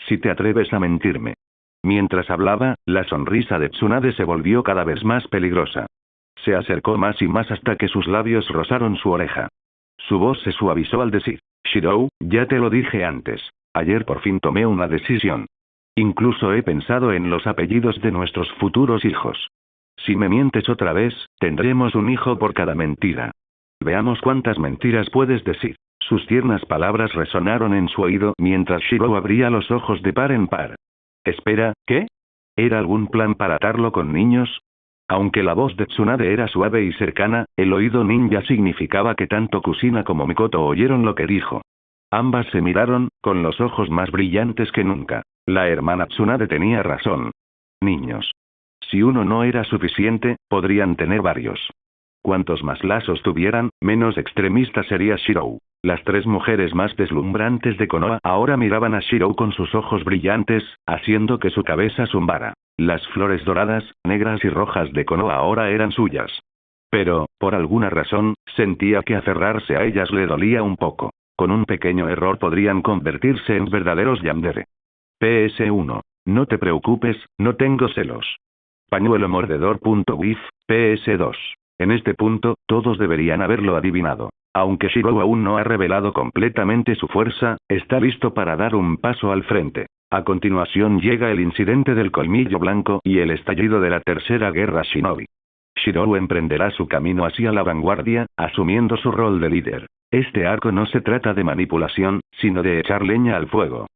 Si te atreves a mentirme. Mientras hablaba, la sonrisa de Tsunade se volvió cada vez más peligrosa. Se acercó más y más hasta que sus labios rozaron su oreja. Su voz se suavizó al decir, Shirou, ya te lo dije antes. Ayer por fin tomé una decisión. Incluso he pensado en los apellidos de nuestros futuros hijos. Si me mientes otra vez, tendremos un hijo por cada mentira. Veamos cuántas mentiras puedes decir. Sus tiernas palabras resonaron en su oído mientras Shirou abría los ojos de par en par. Espera, ¿qué? ¿Era algún plan para atarlo con niños? Aunque la voz de Tsunade era suave y cercana, el oído ninja significaba que tanto Kusina como Mikoto oyeron lo que dijo. Ambas se miraron, con los ojos más brillantes que nunca. La hermana Tsunade tenía razón. Niños. Si uno no era suficiente, podrían tener varios. Cuantos más lazos tuvieran, menos extremista sería Shirou. Las tres mujeres más deslumbrantes de Konoha ahora miraban a Shirou con sus ojos brillantes, haciendo que su cabeza zumbara. Las flores doradas, negras y rojas de Konoha ahora eran suyas. Pero, por alguna razón, sentía que aferrarse a ellas le dolía un poco. Con un pequeño error podrían convertirse en verdaderos yandere. PS1. No te preocupes, no tengo celos. Pañuelo mordedor.wif, PS2. En este punto, todos deberían haberlo adivinado. Aunque Shirou aún no ha revelado completamente su fuerza, está listo para dar un paso al frente. A continuación llega el incidente del colmillo blanco y el estallido de la tercera guerra shinobi. Shirou emprenderá su camino hacia la vanguardia, asumiendo su rol de líder. Este arco no se trata de manipulación, sino de echar leña al fuego.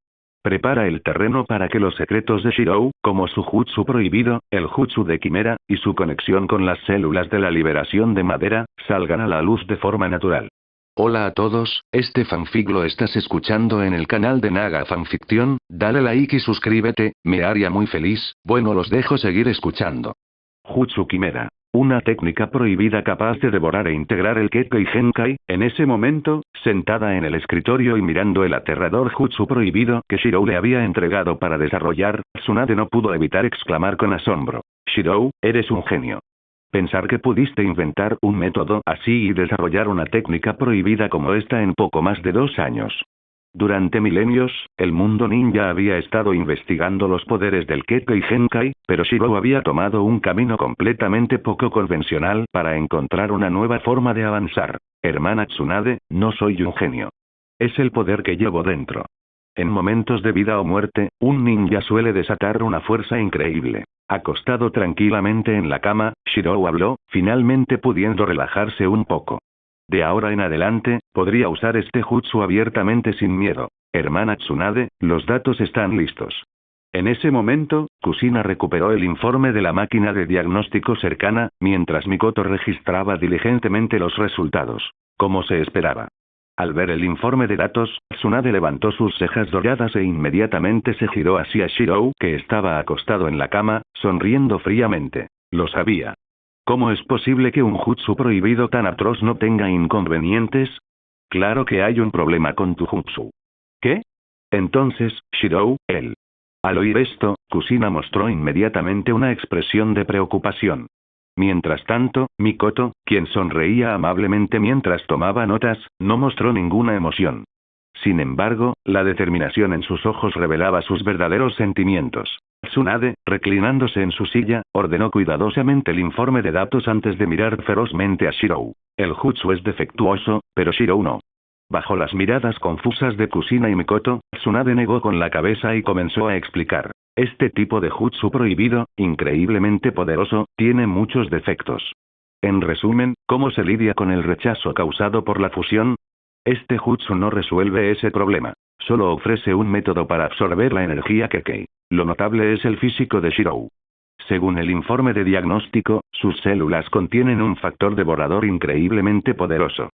Prepara el terreno para que los secretos de Shirou, como su jutsu prohibido, el jutsu de quimera, y su conexión con las células de la liberación de madera, salgan a la luz de forma natural. Hola a todos, este fanfic lo estás escuchando en el canal de Naga Fanfiction, dale like y suscríbete, me haría muy feliz, bueno los dejo seguir escuchando. Jutsu quimera. Una técnica prohibida capaz de devorar e integrar el Kekkei Genkai. En ese momento, sentada en el escritorio y mirando el aterrador jutsu prohibido que Shirou le había entregado para desarrollar, Tsunade no pudo evitar exclamar con asombro. Shirou, eres un genio. Pensar que pudiste inventar un método así y desarrollar una técnica prohibida como esta en poco más de 2 años. Durante milenios, el mundo ninja había estado investigando los poderes del Kekkei Genkai, pero Shirou había tomado un camino completamente poco convencional para encontrar una nueva forma de avanzar. Hermana Tsunade, no soy un genio. Es el poder que llevo dentro. En momentos de vida o muerte, un ninja suele desatar una fuerza increíble. Acostado tranquilamente en la cama, Shirou habló, finalmente pudiendo relajarse un poco. De ahora en adelante, podría usar este jutsu abiertamente sin miedo. Hermana Tsunade, los datos están listos. En ese momento, Kusina recuperó el informe de la máquina de diagnóstico cercana, mientras Mikoto registraba diligentemente los resultados. Como se esperaba. Al ver el informe de datos, Tsunade levantó sus cejas doradas e inmediatamente se giró hacia Shirou, que estaba acostado en la cama, sonriendo fríamente. Lo sabía. ¿Cómo es posible que un jutsu prohibido tan atroz no tenga inconvenientes? Claro que hay un problema con tu jutsu. ¿Qué? Entonces, Shirou, él. Al oír esto, Kusina mostró inmediatamente una expresión de preocupación. Mientras tanto, Mikoto, quien sonreía amablemente mientras tomaba notas, no mostró ninguna emoción. Sin embargo, la determinación en sus ojos revelaba sus verdaderos sentimientos. Tsunade, reclinándose en su silla, ordenó cuidadosamente el informe de datos antes de mirar ferozmente a Shirou. El jutsu es defectuoso, pero Shirou no. Bajo las miradas confusas de Kusina y Mikoto, Tsunade negó con la cabeza y comenzó a explicar. Este tipo de jutsu prohibido, increíblemente poderoso, tiene muchos defectos. En resumen, ¿cómo se lidia con el rechazo causado por la fusión? Este jutsu no resuelve ese problema. Solo ofrece un método para absorber la energía Kekkei. Lo notable es el físico de Shirou. Según el informe de diagnóstico, sus células contienen un factor devorador increíblemente poderoso.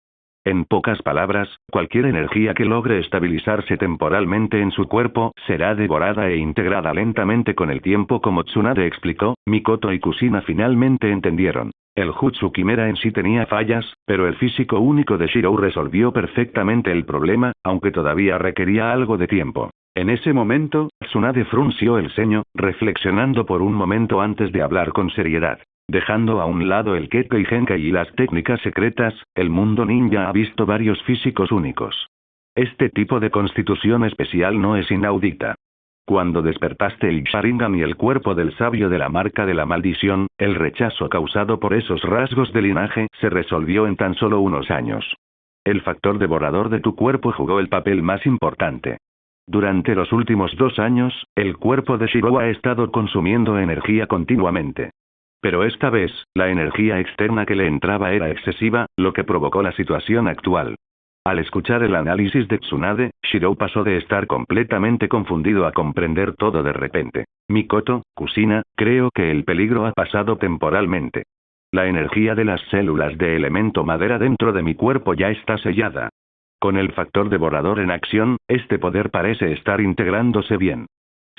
En pocas palabras, cualquier energía que logre estabilizarse temporalmente en su cuerpo, será devorada e integrada lentamente con el tiempo, como Tsunade explicó. Mikoto y Kusina finalmente entendieron. El jutsu quimera en sí tenía fallas, pero el físico único de Shirou resolvió perfectamente el problema, aunque todavía requería algo de tiempo. En ese momento, Tsunade frunció el ceño, reflexionando por un momento antes de hablar con seriedad. Dejando a un lado el Kekkei Genkai y las técnicas secretas, el mundo ninja ha visto varios físicos únicos. Este tipo de constitución especial no es inaudita. Cuando despertaste el Sharingan y el cuerpo del sabio de la marca de la maldición, el rechazo causado por esos rasgos de linaje se resolvió en tan solo unos años. El factor devorador de tu cuerpo jugó el papel más importante. Durante los últimos 2 años, el cuerpo de Shirou ha estado consumiendo energía continuamente. Pero esta vez, la energía externa que le entraba era excesiva, lo que provocó la situación actual. Al escuchar el análisis de Tsunade, Shirou pasó de estar completamente confundido a comprender todo de repente. Mikoto, Kusina, creo que el peligro ha pasado temporalmente. La energía de las células de elemento madera dentro de mi cuerpo ya está sellada. Con el factor devorador en acción, este poder parece estar integrándose bien.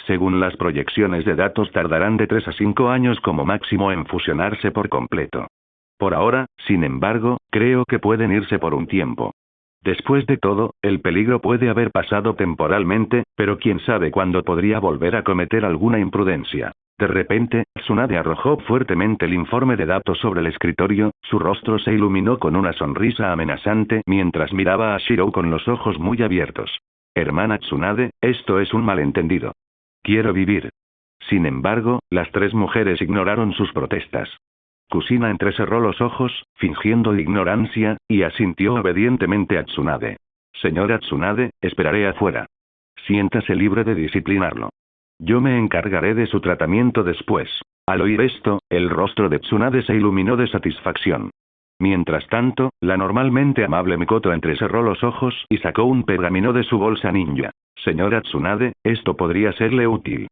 Según las proyecciones de datos, tardarán de 3 a 5 años como máximo en fusionarse por completo. Por ahora, sin embargo, creo que pueden irse por un tiempo. Después de todo, el peligro puede haber pasado temporalmente, pero quién sabe cuándo podría volver a cometer alguna imprudencia. De repente, Tsunade arrojó fuertemente el informe de datos sobre el escritorio, su rostro se iluminó con una sonrisa amenazante mientras miraba a Shirou con los ojos muy abiertos. Hermana Tsunade, esto es un malentendido. Quiero vivir. Sin embargo, las 3 mujeres ignoraron sus protestas. Kusina entrecerró los ojos, fingiendo ignorancia, y asintió obedientemente a Tsunade. Señora Tsunade, esperaré afuera. Siéntase libre de disciplinarlo. Yo me encargaré de su tratamiento después. Al oír esto, el rostro de Tsunade se iluminó de satisfacción. Mientras tanto, la normalmente amable Mikoto entrecerró los ojos y sacó un pergamino de su bolsa ninja. Señora Tsunade, esto podría serle útil.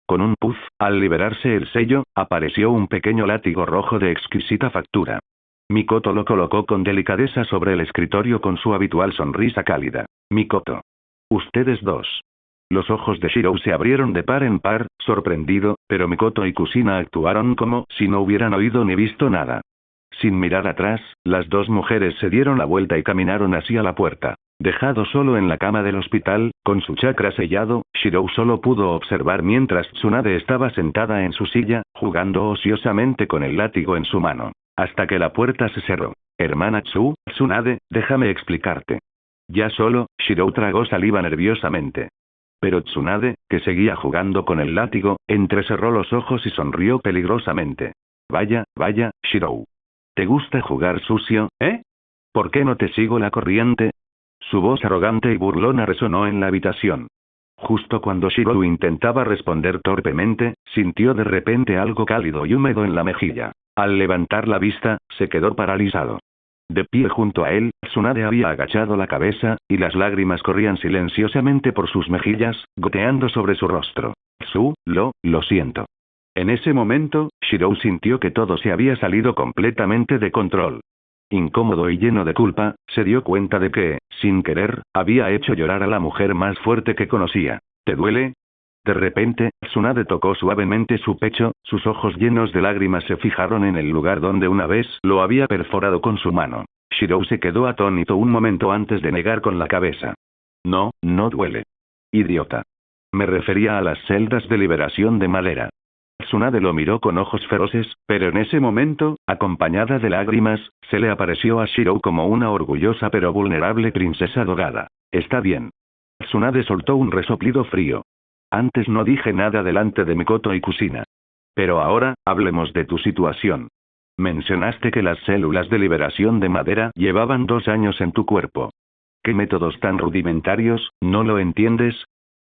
Con un puff, al liberarse el sello, apareció un pequeño látigo rojo de exquisita factura. Mikoto lo colocó con delicadeza sobre el escritorio con su habitual sonrisa cálida. Mikoto. Ustedes dos. Los ojos de Shirou se abrieron de par en par, sorprendido, pero Mikoto y Kusina actuaron como si no hubieran oído ni visto nada. Sin mirar atrás, las 2 mujeres se dieron la vuelta y caminaron hacia la puerta. Dejado solo en la cama del hospital, con su chakra sellado, Shirou solo pudo observar mientras Tsunade estaba sentada en su silla, jugando ociosamente con el látigo en su mano. Hasta que la puerta se cerró. Hermana Tsunade, déjame explicarte. Ya solo, Shirou tragó saliva nerviosamente. Pero Tsunade, que seguía jugando con el látigo, entrecerró los ojos y sonrió peligrosamente. Vaya, Shirou. ¿Te gusta jugar sucio, eh? ¿Por qué no te sigo la corriente? Su voz arrogante y burlona resonó en la habitación. Justo cuando Shirou intentaba responder torpemente, sintió de repente algo cálido y húmedo en la mejilla. Al levantar la vista, se quedó paralizado. De pie junto a él, Tsunade había agachado la cabeza, y las lágrimas corrían silenciosamente por sus mejillas, goteando sobre su rostro. Lo siento. En ese momento, Shirou sintió que todo se había salido completamente de control. Incómodo y lleno de culpa, se dio cuenta de que, sin querer, había hecho llorar a la mujer más fuerte que conocía. ¿Te duele? De repente, Tsunade tocó suavemente su pecho, sus ojos llenos de lágrimas se fijaron en el lugar donde una vez lo había perforado con su mano. Shirou se quedó atónito un momento antes de negar con la cabeza. No duele. Idiota. Me refería a las celdas de liberación de madera. Tsunade lo miró con ojos feroces, pero en ese momento, acompañada de lágrimas, se le apareció a Shirou como una orgullosa pero vulnerable princesa dorada. Está bien. Tsunade soltó un resoplido frío. Antes no dije nada delante de Mikoto y Kusina. Pero ahora, hablemos de tu situación. Mencionaste que las células de liberación de madera llevaban 2 años en tu cuerpo. ¿Qué métodos tan rudimentarios, no lo entiendes?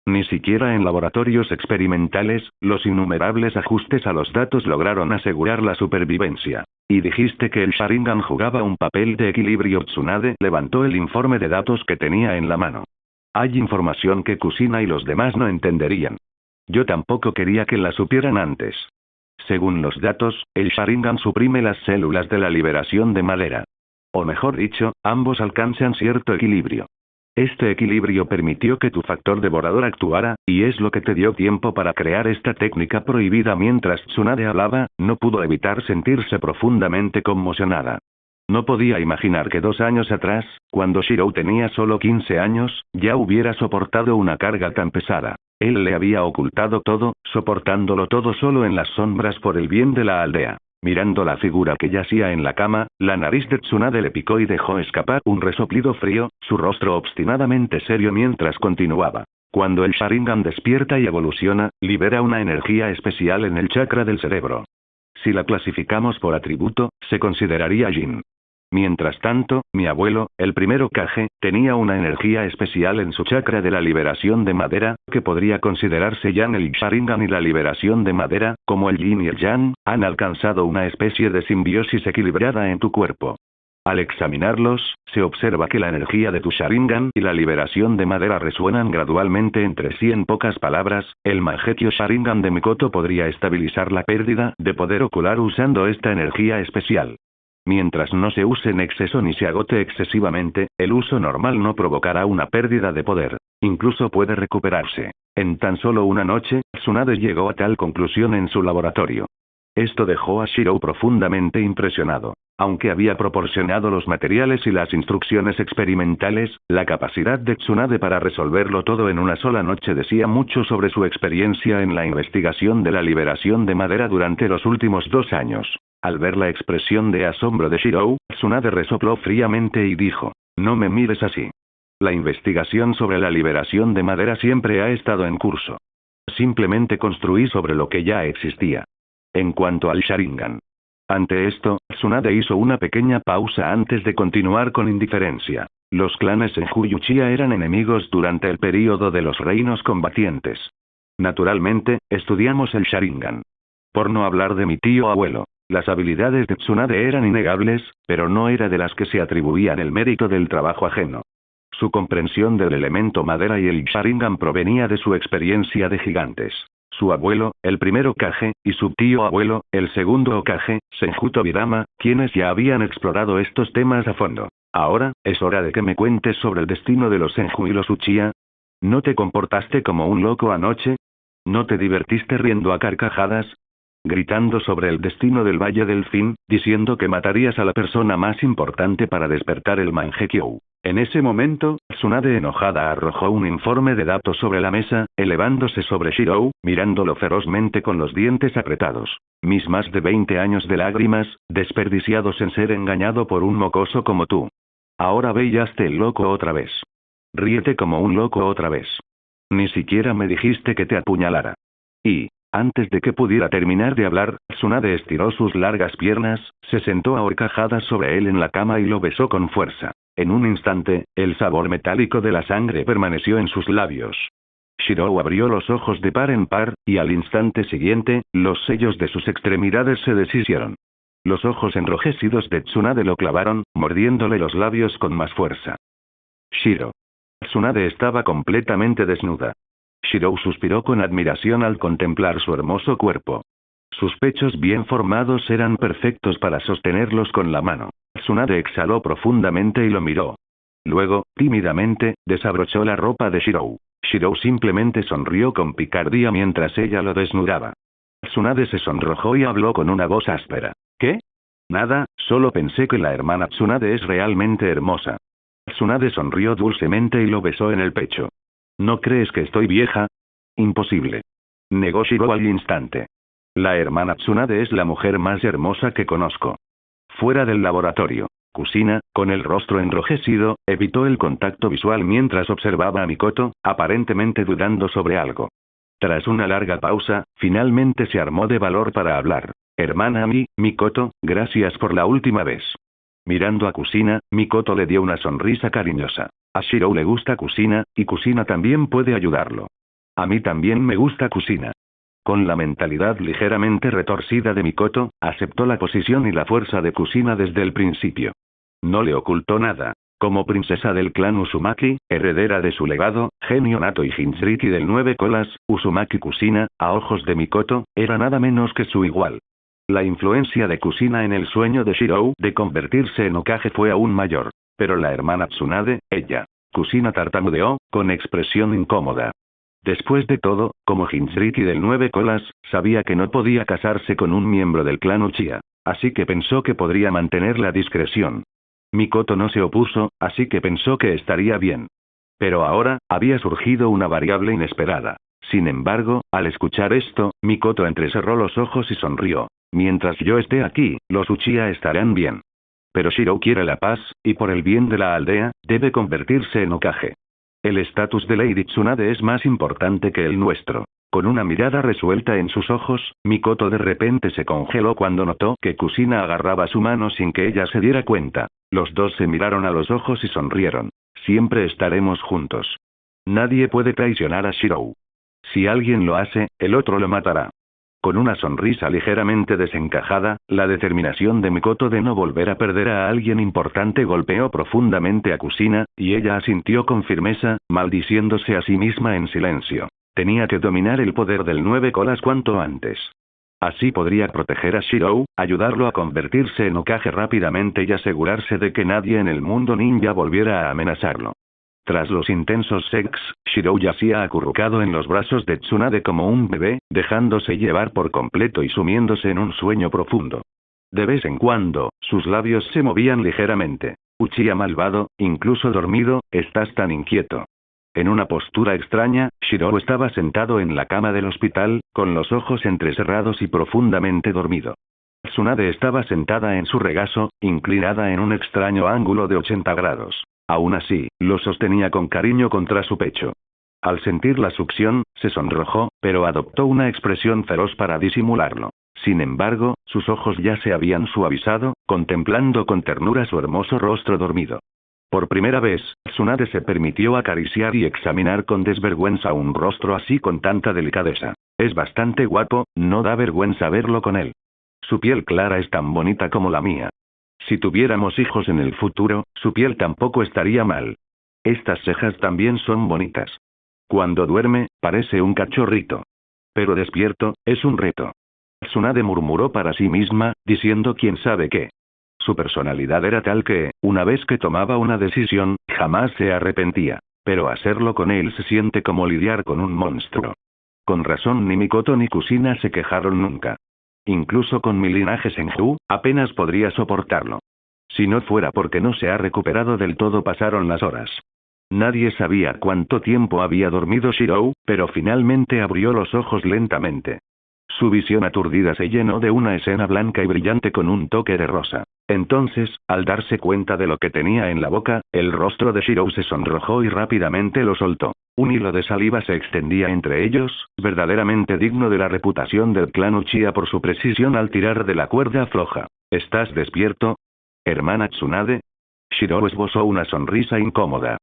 Ni siquiera en laboratorios experimentales, los innumerables ajustes a los datos lograron asegurar la supervivencia. Y dijiste que el Sharingan jugaba un papel de equilibrio. Tsunade levantó el informe de datos que tenía en la mano. Hay información que Kusina y los demás no entenderían. Yo tampoco quería que la supieran antes. Según los datos, el Sharingan suprime las células de la liberación de madera. O mejor dicho, ambos alcanzan cierto equilibrio. Este equilibrio permitió que tu factor devorador actuara, y es lo que te dio tiempo para crear esta técnica prohibida. Mientras Tsunade hablaba, no pudo evitar sentirse profundamente conmocionada. No podía imaginar que 2 años atrás, cuando Shirou tenía solo 15 años, ya hubiera soportado una carga tan pesada. Él le había ocultado todo, soportándolo todo solo en las sombras por el bien de la aldea. Mirando la figura que yacía en la cama, la nariz de Tsunade le picó y dejó escapar un resoplido frío, su rostro obstinadamente serio mientras continuaba. Cuando el Sharingan despierta y evoluciona, libera una energía especial en el chakra del cerebro. Si la clasificamos por atributo, se consideraría Jin. Mientras tanto, mi abuelo, el primer Hokage, tenía una energía especial en su chakra de la liberación de madera, que podría considerarse Yang. El Sharingan y la liberación de madera, como el Yin y el Yang, han alcanzado una especie de simbiosis equilibrada en tu cuerpo. Al examinarlos, se observa que la energía de tu Sharingan y la liberación de madera resuenan gradualmente entre sí. En pocas palabras, el Mangekyo Sharingan de Mikoto podría estabilizar la pérdida de poder ocular usando esta energía especial. Mientras no se use en exceso ni se agote excesivamente, el uso normal no provocará una pérdida de poder. Incluso puede recuperarse. En tan solo una noche, Tsunade llegó a tal conclusión en su laboratorio. Esto dejó a Shirou profundamente impresionado. Aunque había proporcionado los materiales y las instrucciones experimentales, la capacidad de Tsunade para resolverlo todo en una sola noche decía mucho sobre su experiencia en la investigación de la liberación de madera durante los últimos 2 años. Al ver la expresión de asombro de Shirou, Tsunade resopló fríamente y dijo: «No me mires así. La investigación sobre la liberación de madera siempre ha estado en curso. Simplemente construí sobre lo que ya existía. En cuanto al Sharingan». Ante esto, Tsunade hizo una pequeña pausa antes de continuar con indiferencia. Los clanes Senju y Uchiha eran enemigos durante el período de los reinos combatientes. Naturalmente, estudiamos el Sharingan. Por no hablar de mi tío abuelo. Las habilidades de Tsunade eran innegables, pero no era de las que se atribuían el mérito del trabajo ajeno. Su comprensión del elemento madera y el Sharingan provenía de su experiencia de gigantes. Su abuelo, el primer Hokage, y su tío abuelo, el segundo Hokage, Senju Tobirama, quienes ya habían explorado estos temas a fondo. Ahora, es hora de que me cuentes sobre el destino de los Senju y los Uchiha. ¿No te comportaste como un loco anoche? ¿No te divertiste riendo a carcajadas? Gritando sobre el destino del Valle del Fin, diciendo que matarías a la persona más importante para despertar el Mangekyo. En ese momento, Tsunade enojada arrojó un informe de datos sobre la mesa, elevándose sobre Shirou, mirándolo ferozmente con los dientes apretados. Mis más de 20 años de lágrimas, desperdiciados en ser engañado por un mocoso como tú. Ahora ve y hazte el loco otra vez. Ríete como un loco otra vez. Ni siquiera me dijiste que te apuñalara. Y, antes de que pudiera terminar de hablar, Tsunade estiró sus largas piernas, se sentó a horcajadas sobre él en la cama y lo besó con fuerza. En un instante, el sabor metálico de la sangre permaneció en sus labios. Shirou abrió los ojos de par en par, y al instante siguiente, los sellos de sus extremidades se deshicieron. Los ojos enrojecidos de Tsunade lo clavaron, mordiéndole los labios con más fuerza. Shiro. Tsunade estaba completamente desnuda. Shirou suspiró con admiración al contemplar su hermoso cuerpo. Sus pechos bien formados eran perfectos para sostenerlos con la mano. Tsunade exhaló profundamente y lo miró. Luego, tímidamente, desabrochó la ropa de Shirou. Shirou simplemente sonrió con picardía mientras ella lo desnudaba. Tsunade se sonrojó y habló con una voz áspera. ¿Qué? Nada, solo pensé que la hermana Tsunade es realmente hermosa. Tsunade sonrió dulcemente y lo besó en el pecho. ¿No crees que estoy vieja? Imposible. Negó Shirou al instante. La hermana Tsunade es la mujer más hermosa que conozco. Fuera del laboratorio, Kusina, con el rostro enrojecido, evitó el contacto visual mientras observaba a Mikoto, aparentemente dudando sobre algo. Tras una larga pausa, finalmente se armó de valor para hablar. Hermana Mikoto, gracias por la última vez. Mirando a Kusina, Mikoto le dio una sonrisa cariñosa. A Shirou le gusta Kusina, y Kusina también puede ayudarlo. A mí también me gusta Kusina. Con la mentalidad ligeramente retorcida de Mikoto, aceptó la posición y la fuerza de Kusina desde el principio. No le ocultó nada. Como princesa del clan Uzumaki, heredera de su legado, genio nato y Jinchuriki del 9 colas, Uzumaki Kusina, a ojos de Mikoto, era nada menos que su igual. La influencia de Kusina en el sueño de Shirou de convertirse en Hokage fue aún mayor. Pero la hermana Tsunade, ella. Kusina tartamudeó, con expresión incómoda. Después de todo, como Jinchuriki del 9 colas, sabía que no podía casarse con un miembro del clan Uchiha. Así que pensó que podría mantener la discreción. Mikoto no se opuso, así que pensó que estaría bien. Pero ahora, había surgido una variable inesperada. Sin embargo, al escuchar esto, Mikoto entrecerró los ojos y sonrió. Mientras yo esté aquí, los Uchiha estarán bien. Pero Shirou quiere la paz, y por el bien de la aldea, debe convertirse en Hokage. El estatus de Lady Tsunade es más importante que el nuestro. Con una mirada resuelta en sus ojos, Mikoto de repente se congeló cuando notó que Kusina agarraba su mano sin que ella se diera cuenta. Los dos se miraron a los ojos y sonrieron. Siempre estaremos juntos. Nadie puede traicionar a Shirou. Si alguien lo hace, el otro lo matará. Con una sonrisa ligeramente desencajada, la determinación de Mikoto de no volver a perder a alguien importante golpeó profundamente a Kusina, y ella asintió con firmeza, maldiciéndose a sí misma en silencio. Tenía que dominar el poder del 9 colas cuanto antes. Así podría proteger a Shirou, ayudarlo a convertirse en Hokage rápidamente y asegurarse de que nadie en el mundo ninja volviera a amenazarlo. Tras los intensos sex, Shirou yacía acurrucado en los brazos de Tsunade como un bebé, dejándose llevar por completo y sumiéndose en un sueño profundo. De vez en cuando, sus labios se movían ligeramente. Uchiha malvado, incluso dormido, estás tan inquieto. En una postura extraña, Shirou estaba sentado en la cama del hospital, con los ojos entrecerrados y profundamente dormido. Tsunade estaba sentada en su regazo, inclinada en un extraño ángulo de 80 grados. Aún así, lo sostenía con cariño contra su pecho. Al sentir la succión, se sonrojó, pero adoptó una expresión feroz para disimularlo. Sin embargo, sus ojos ya se habían suavizado, contemplando con ternura su hermoso rostro dormido. Por primera vez, Tsunade se permitió acariciar y examinar con desvergüenza un rostro así con tanta delicadeza. Es bastante guapo, no da vergüenza verlo con él. Su piel clara es tan bonita como la mía. Si tuviéramos hijos en el futuro, su piel tampoco estaría mal. Estas cejas también son bonitas. Cuando duerme, parece un cachorrito. Pero despierto, es un reto. Tsunade murmuró para sí misma, diciendo quién sabe qué. Su personalidad era tal que, una vez que tomaba una decisión, jamás se arrepentía. Pero hacerlo con él se siente como lidiar con un monstruo. Con razón ni Mikoto ni Kusina se quejaron nunca. Incluso con mi linaje Senju, apenas podría soportarlo. Si no fuera porque no se ha recuperado del todo pasaron las horas. Nadie sabía cuánto tiempo había dormido Shirou, pero finalmente abrió los ojos lentamente. Su visión aturdida se llenó de una escena blanca y brillante con un toque de rosa. Entonces, al darse cuenta de lo que tenía en la boca, el rostro de Shirou se sonrojó y rápidamente lo soltó. Un hilo de saliva se extendía entre ellos, verdaderamente digno de la reputación del clan Uchiha por su precisión al tirar de la cuerda floja. ¿Estás despierto? ¿Hermana Tsunade? Shirou esbozó una sonrisa incómoda.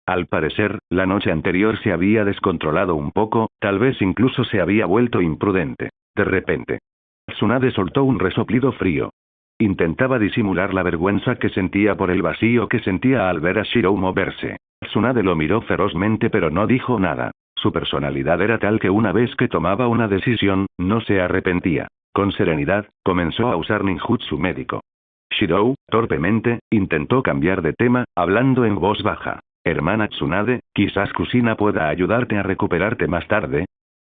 Al parecer, la noche anterior se había descontrolado un poco, tal vez incluso se había vuelto imprudente. De repente, Tsunade soltó un resoplido frío. Intentaba disimular la vergüenza que sentía por el vacío que sentía al ver a Shirou moverse. Tsunade lo miró ferozmente pero no dijo nada. Su personalidad era tal que una vez que tomaba una decisión, no se arrepentía. Con serenidad, comenzó a usar ninjutsu médico. Shirou, torpemente, intentó cambiar de tema, hablando en voz baja. Hermana Tsunade, quizás Kusina pueda ayudarte a recuperarte más tarde.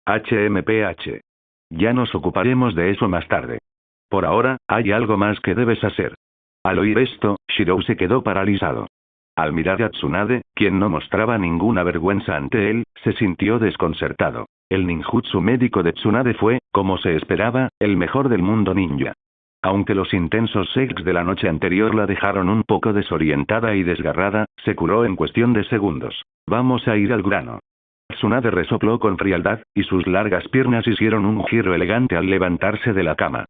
HMPH. Ya nos ocuparemos de eso más tarde. Por ahora, hay algo más que debes hacer. Al oír esto, Shirou se quedó paralizado. Al mirar a Tsunade, quien no mostraba ninguna vergüenza ante él, se sintió desconcertado. El ninjutsu médico de Tsunade fue, como se esperaba, el mejor del mundo ninja. Aunque los intensos sex de la noche anterior la dejaron un poco desorientada y desgarrada, se curó en cuestión de segundos. Vamos a ir al grano. Tsunade resopló con frialdad, y sus largas piernas hicieron un giro elegante al levantarse de la cama.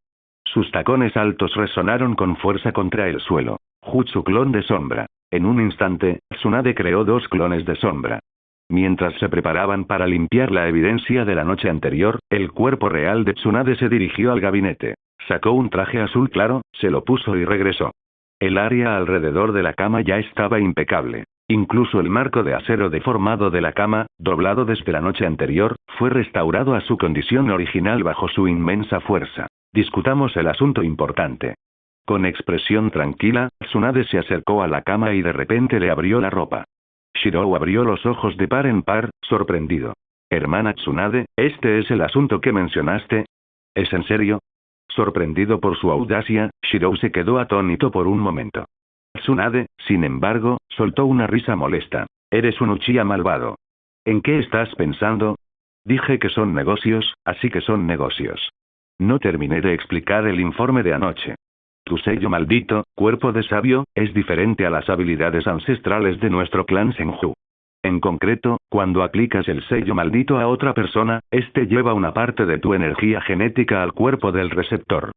Sus tacones altos resonaron con fuerza contra el suelo. Jutsu clon de sombra. En un instante, Tsunade creó 2 clones de sombra. Mientras se preparaban para limpiar la evidencia de la noche anterior, el cuerpo real de Tsunade se dirigió al gabinete. Sacó un traje azul claro, se lo puso y regresó. El área alrededor de la cama ya estaba impecable. Incluso el marco de acero deformado de la cama, doblado desde la noche anterior, fue restaurado a su condición original bajo su inmensa fuerza. Discutamos el asunto importante. Con expresión tranquila, Tsunade se acercó a la cama y de repente le abrió la ropa. Shirou abrió los ojos de par en par, sorprendido. Hermana Tsunade, ¿este es el asunto que mencionaste? ¿Es en serio? Sorprendido por su audacia, Shirou se quedó atónito por un momento. Tsunade, sin embargo, soltó una risa molesta. Eres un Uchiha malvado. ¿En qué estás pensando? Dije que son negocios, así que son negocios. No terminé de explicar el informe de anoche. Tu sello maldito, cuerpo de sabio, es diferente a las habilidades ancestrales de nuestro clan Senju. En concreto, cuando aplicas el sello maldito a otra persona, este lleva una parte de tu energía genética al cuerpo del receptor.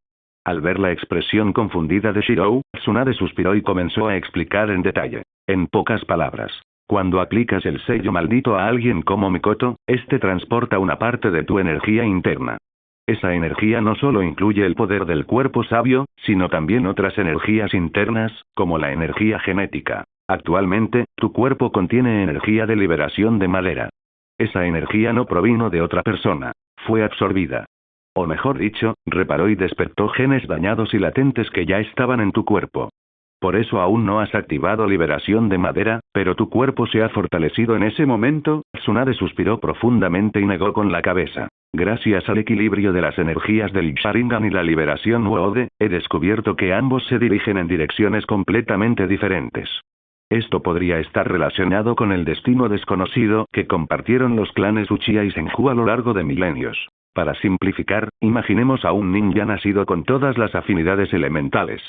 Al ver la expresión confundida de Shirou, Tsunade suspiró y comenzó a explicar en detalle. En pocas palabras, cuando aplicas el sello maldito a alguien como Mikoto, este transporta una parte de tu energía interna. Esa energía no solo incluye el poder del cuerpo sabio, sino también otras energías internas, como la energía genética. Actualmente, tu cuerpo contiene energía de liberación de madera. Esa energía no provino de otra persona. Fue absorbida. O mejor dicho, reparó y despertó genes dañados y latentes que ya estaban en tu cuerpo. Por eso aún no has activado liberación de madera, pero tu cuerpo se ha fortalecido en ese momento. Tsunade suspiró profundamente y negó con la cabeza. Gracias al equilibrio de las energías del Sharingan y la liberación Woode, he descubierto que ambos se dirigen en direcciones completamente diferentes. Esto podría estar relacionado con el destino desconocido que compartieron los clanes Uchiha y Senju a lo largo de milenios. Para simplificar, imaginemos a un ninja nacido con todas las afinidades elementales.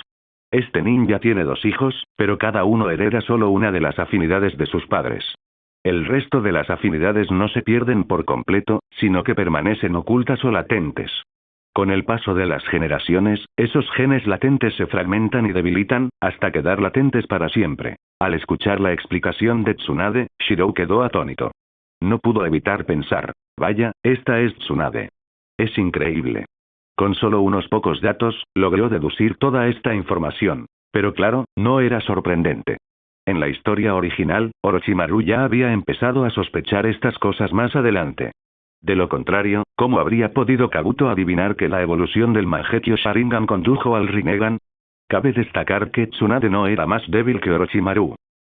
Este ninja tiene 2 hijos, pero cada uno hereda solo una de las afinidades de sus padres. El resto de las afinidades no se pierden por completo, sino que permanecen ocultas o latentes. Con el paso de las generaciones, esos genes latentes se fragmentan y debilitan, hasta quedar latentes para siempre. Al escuchar la explicación de Tsunade, Shirou quedó atónito. No pudo evitar pensar, vaya, esta es Tsunade. Es increíble. Con solo unos pocos datos, logró deducir toda esta información. Pero claro, no era sorprendente. En la historia original, Orochimaru ya había empezado a sospechar estas cosas más adelante. De lo contrario, ¿cómo habría podido Kabuto adivinar que la evolución del Mangekyo Sharingan condujo al Rinnegan? Cabe destacar que Tsunade no era más débil que Orochimaru.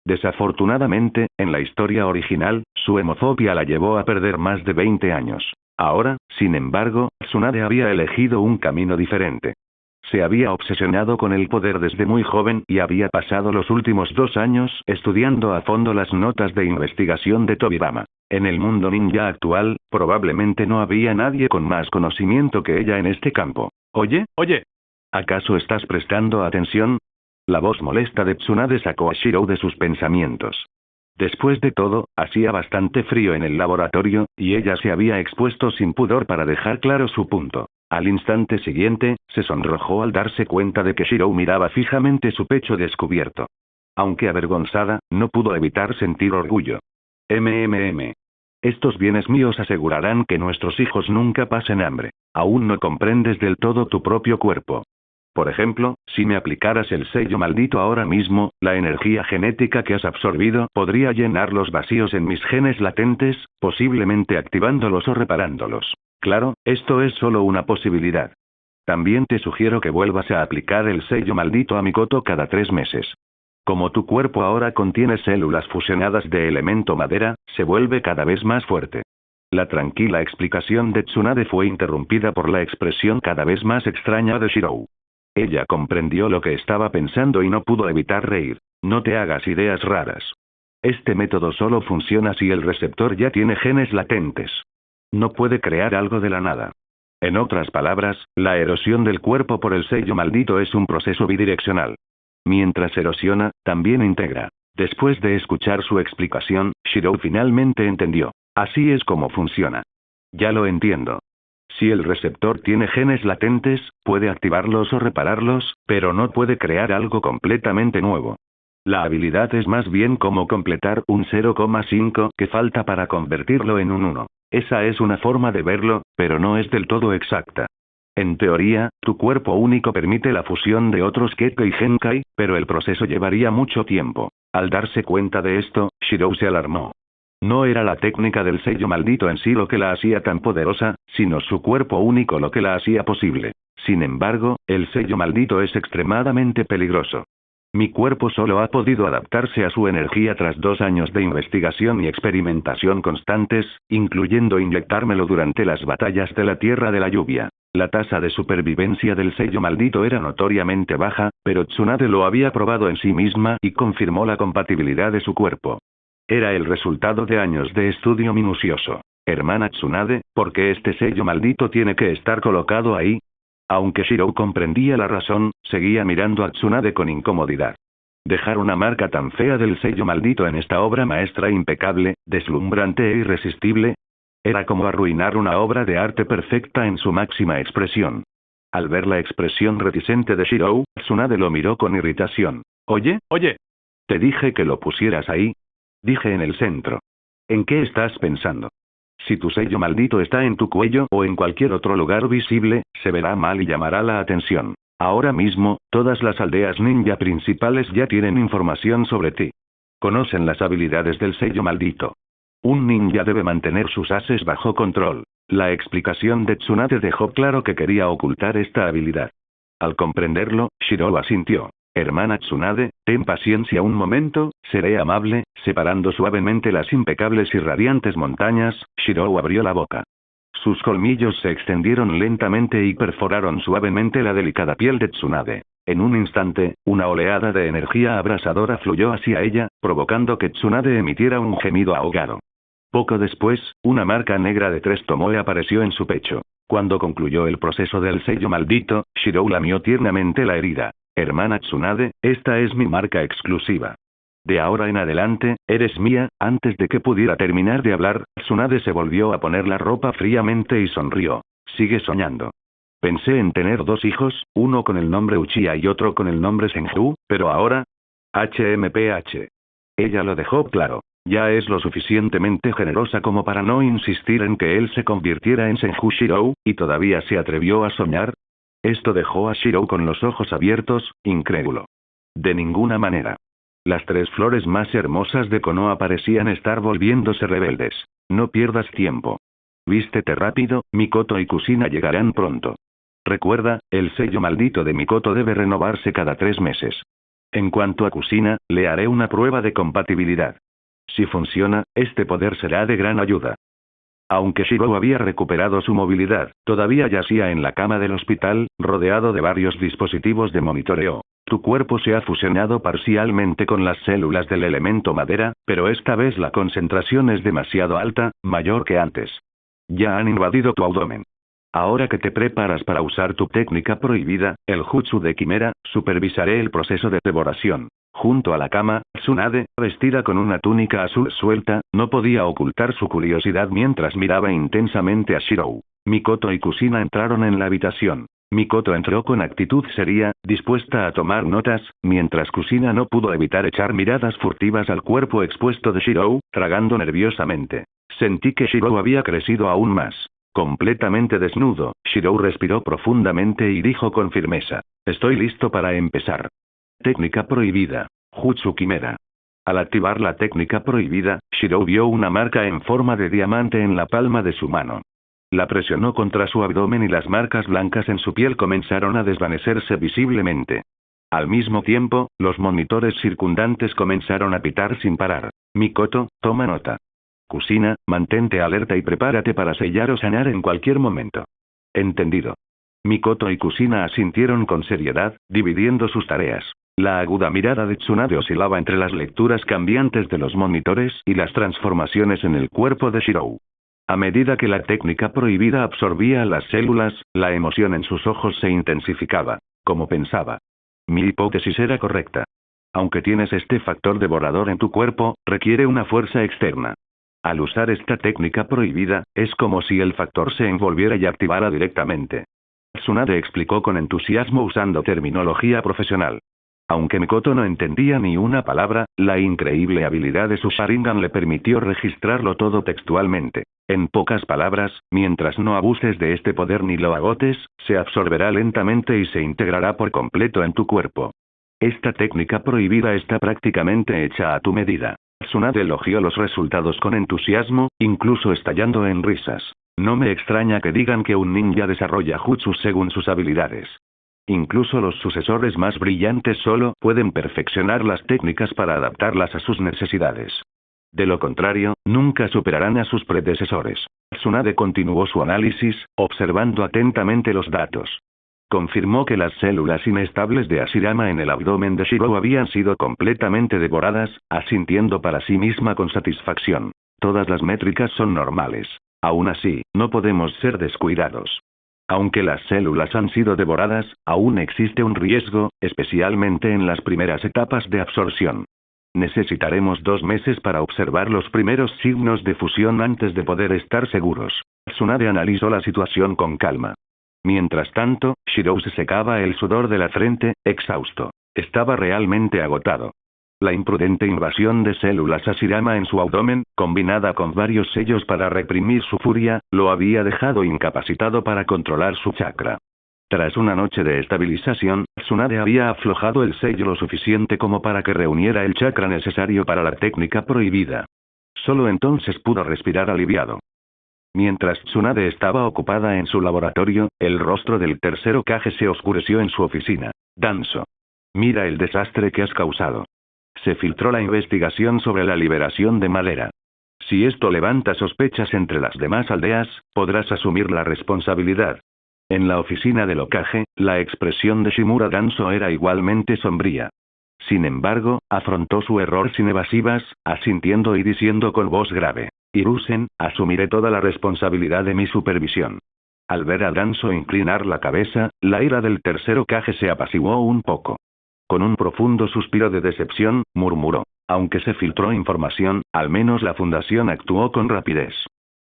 Desafortunadamente, en la historia original, su hemofobia la llevó a perder más de 20 años. Ahora, sin embargo, Tsunade había elegido un camino diferente. Se había obsesionado con el poder desde muy joven y había pasado los últimos 2 años estudiando a fondo las notas de investigación de Tobirama. En el mundo ninja actual, probablemente no había nadie con más conocimiento que ella en este campo. Oye, ¿acaso estás prestando atención? La voz molesta de Tsunade sacó a Shirou de sus pensamientos. Después de todo, hacía bastante frío en el laboratorio, y ella se había expuesto sin pudor para dejar claro su punto. Al instante siguiente, se sonrojó al darse cuenta de que Shirou miraba fijamente su pecho descubierto. Aunque avergonzada, no pudo evitar sentir orgullo. Estos bienes míos asegurarán que nuestros hijos nunca pasen hambre. Aún no comprendes del todo tu propio cuerpo. Por ejemplo, si me aplicaras el sello maldito ahora mismo, la energía genética que has absorbido podría llenar los vacíos en mis genes latentes, posiblemente activándolos o reparándolos. Claro, esto es solo una posibilidad. También te sugiero que vuelvas a aplicar el sello maldito a Mikoto cada 3 meses. Como tu cuerpo ahora contiene células fusionadas de elemento madera, se vuelve cada vez más fuerte. La tranquila explicación de Tsunade fue interrumpida por la expresión cada vez más extraña de Shirou. Ella comprendió lo que estaba pensando y no pudo evitar reír. No te hagas ideas raras. Este método solo funciona si el receptor ya tiene genes latentes. No puede crear algo de la nada. En otras palabras, la erosión del cuerpo por el sello maldito es un proceso bidireccional. Mientras erosiona, también integra. Después de escuchar su explicación, Shirou finalmente entendió. Así es como funciona. Ya lo entiendo. Si el receptor tiene genes latentes, puede activarlos o repararlos, pero no puede crear algo completamente nuevo. La habilidad es más bien como completar un 0,5 que falta para convertirlo en un 1. Esa es una forma de verlo, pero no es del todo exacta. En teoría, tu cuerpo único permite la fusión de otros Kekkei y Genkai, pero el proceso llevaría mucho tiempo. Al darse cuenta de esto, Shirou se alarmó. No era la técnica del sello maldito en sí lo que la hacía tan poderosa, sino su cuerpo único lo que la hacía posible. Sin embargo, el sello maldito es extremadamente peligroso. Mi cuerpo solo ha podido adaptarse a su energía tras 2 años de investigación y experimentación constantes, incluyendo inyectármelo durante las batallas de la Tierra de la Lluvia. La tasa de supervivencia del sello maldito era notoriamente baja, pero Tsunade lo había probado en sí misma y confirmó la compatibilidad de su cuerpo. Era el resultado de años de estudio minucioso. Hermana Tsunade, ¿por qué este sello maldito tiene que estar colocado ahí? Aunque Shirou comprendía la razón, seguía mirando a Tsunade con incomodidad. Dejar una marca tan fea del sello maldito en esta obra maestra impecable, deslumbrante e irresistible, era como arruinar una obra de arte perfecta en su máxima expresión. Al ver la expresión reticente de Shirou, Tsunade lo miró con irritación. Oye, te dije que lo pusieras ahí. Dije en el centro. ¿En qué estás pensando? Si tu sello maldito está en tu cuello o en cualquier otro lugar visible, se verá mal y llamará la atención. Ahora mismo, todas las aldeas ninja principales ya tienen información sobre ti. Conocen las habilidades del sello maldito. Un ninja debe mantener sus ases bajo control. La explicación de Tsunade dejó claro que quería ocultar esta habilidad. Al comprenderlo, Shirou asintió. Hermana Tsunade, ten paciencia un momento, seré amable. Separando suavemente las impecables y radiantes montañas, Shirou abrió la boca. Sus colmillos se extendieron lentamente y perforaron suavemente la delicada piel de Tsunade. En un instante, una oleada de energía abrasadora fluyó hacia ella, provocando que Tsunade emitiera un gemido ahogado. Poco después, una marca negra de 3 tomoe apareció en su pecho. Cuando concluyó el proceso del sello maldito, Shirou lamió tiernamente la herida. Hermana Tsunade, esta es mi marca exclusiva. De ahora en adelante, eres mía. Antes de que pudiera terminar de hablar, Tsunade se volvió a poner la ropa fríamente y sonrió. Sigue soñando. Pensé en tener 2 hijos, uno con el nombre Uchiha y otro con el nombre Senju, pero ahora... HMPH. Ella lo dejó claro. Ya es lo suficientemente generosa como para no insistir en que él se convirtiera en Senju Shirou, y todavía se atrevió a soñar. Esto dejó a Shirou con los ojos abiertos, incrédulo. De ninguna manera. Las 3 flores más hermosas de Konoha parecían estar volviéndose rebeldes. No pierdas tiempo. Vístete rápido, Mikoto y Kusina llegarán pronto. Recuerda, el sello maldito de Mikoto debe renovarse cada 3 meses. En cuanto a Kusina, le haré una prueba de compatibilidad. Si funciona, este poder será de gran ayuda. Aunque Shirou había recuperado su movilidad, todavía yacía en la cama del hospital, rodeado de varios dispositivos de monitoreo. Tu cuerpo se ha fusionado parcialmente con las células del elemento madera, pero esta vez la concentración es demasiado alta, mayor que antes. Ya han invadido tu abdomen. Ahora que te preparas para usar tu técnica prohibida, el jutsu de quimera, supervisaré el proceso de devoración. Junto a la cama, Tsunade, vestida con una túnica azul suelta, no podía ocultar su curiosidad mientras miraba intensamente a Shirou. Mikoto y Kusina entraron en la habitación. Mikoto entró con actitud seria, dispuesta a tomar notas, mientras Kusina no pudo evitar echar miradas furtivas al cuerpo expuesto de Shirou, tragando nerviosamente. Sentí que Shirou había crecido aún más. Completamente desnudo, Shirou respiró profundamente y dijo con firmeza: estoy listo para empezar. Técnica prohibida. Jutsu Quimera. Al activar la técnica prohibida, Shirou vio una marca en forma de diamante en la palma de su mano. La presionó contra su abdomen y las marcas blancas en su piel comenzaron a desvanecerse visiblemente. Al mismo tiempo, los monitores circundantes comenzaron a pitar sin parar. Mikoto, toma nota. Kusina, mantente alerta y prepárate para sellar o sanar en cualquier momento. Entendido. Mikoto y Kusina asintieron con seriedad, dividiendo sus tareas. La aguda mirada de Tsunade oscilaba entre las lecturas cambiantes de los monitores y las transformaciones en el cuerpo de Shirou. A medida que la técnica prohibida absorbía las células, la emoción en sus ojos se intensificaba. Como pensaba. Mi hipótesis era correcta. Aunque tienes este factor devorador en tu cuerpo, requiere una fuerza externa. Al usar esta técnica prohibida, es como si el factor se envolviera y activara directamente. Tsunade explicó con entusiasmo usando terminología profesional. Aunque Mikoto no entendía ni una palabra, la increíble habilidad de su Sharingan le permitió registrarlo todo textualmente. En pocas palabras, mientras no abuses de este poder ni lo agotes, se absorberá lentamente y se integrará por completo en tu cuerpo. Esta técnica prohibida está prácticamente hecha a tu medida. Tsunade elogió los resultados con entusiasmo, incluso estallando en risas. No me extraña que digan que un ninja desarrolla jutsus según sus habilidades. Incluso los sucesores más brillantes solo pueden perfeccionar las técnicas para adaptarlas a sus necesidades. De lo contrario, nunca superarán a sus predecesores. Tsunade continuó su análisis, observando atentamente los datos. Confirmó que las células inestables de Hashirama en el abdomen de Shiro habían sido completamente devoradas, asintiendo para sí misma con satisfacción. Todas las métricas son normales. Aún así, no podemos ser descuidados. Aunque las células han sido devoradas, aún existe un riesgo, especialmente en las primeras etapas de absorción. Necesitaremos 2 meses para observar los primeros signos de fusión antes de poder estar seguros. Tsunade analizó la situación con calma. Mientras tanto, Shiro se secaba el sudor de la frente, exhausto. Estaba realmente agotado. La imprudente invasión de células Hashirama en su abdomen, combinada con varios sellos para reprimir su furia, lo había dejado incapacitado para controlar su chakra. Tras una noche de estabilización, Tsunade había aflojado el sello lo suficiente como para que reuniera el chakra necesario para la técnica prohibida. Solo entonces pudo respirar aliviado. Mientras Tsunade estaba ocupada en su laboratorio, el rostro del tercer Hokage se oscureció en su oficina. Danzo. Mira el desastre que has causado. Se filtró la investigación sobre la liberación de madera. Si esto levanta sospechas entre las demás aldeas, podrás asumir la responsabilidad. En la oficina del Hokage, la expresión de Shimura Danzo era igualmente sombría. Sin embargo, afrontó su error sin evasivas, asintiendo y diciendo con voz grave. Hiruzen, asumiré toda la responsabilidad de mi supervisión. Al ver a Danzo inclinar la cabeza, la ira del tercer Hokage se apaciguó un poco. Con un profundo suspiro de decepción, murmuró. Aunque se filtró información, al menos la fundación actuó con rapidez.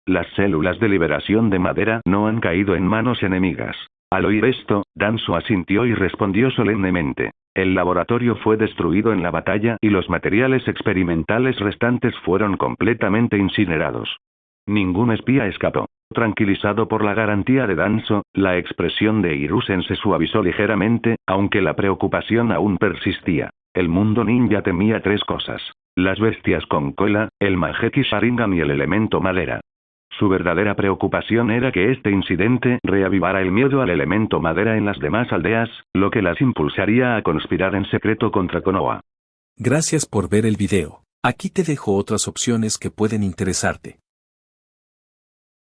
Las células de liberación de madera no han caído en manos enemigas. Al oír esto, Danzo asintió y respondió solemnemente. El laboratorio fue destruido en la batalla y los materiales experimentales restantes fueron completamente incinerados. Ningún espía escapó. Tranquilizado por la garantía de Danzo, la expresión de Hiruzen se suavizó ligeramente, aunque la preocupación aún persistía. El mundo ninja temía 3 cosas. Las bestias con cola, el Mangekyou Sharingan y el elemento madera. Su verdadera preocupación era que este incidente reavivara el miedo al elemento madera en las demás aldeas, lo que las impulsaría a conspirar en secreto contra Konoha. Gracias por ver el video. Aquí te dejo otras opciones que pueden interesarte.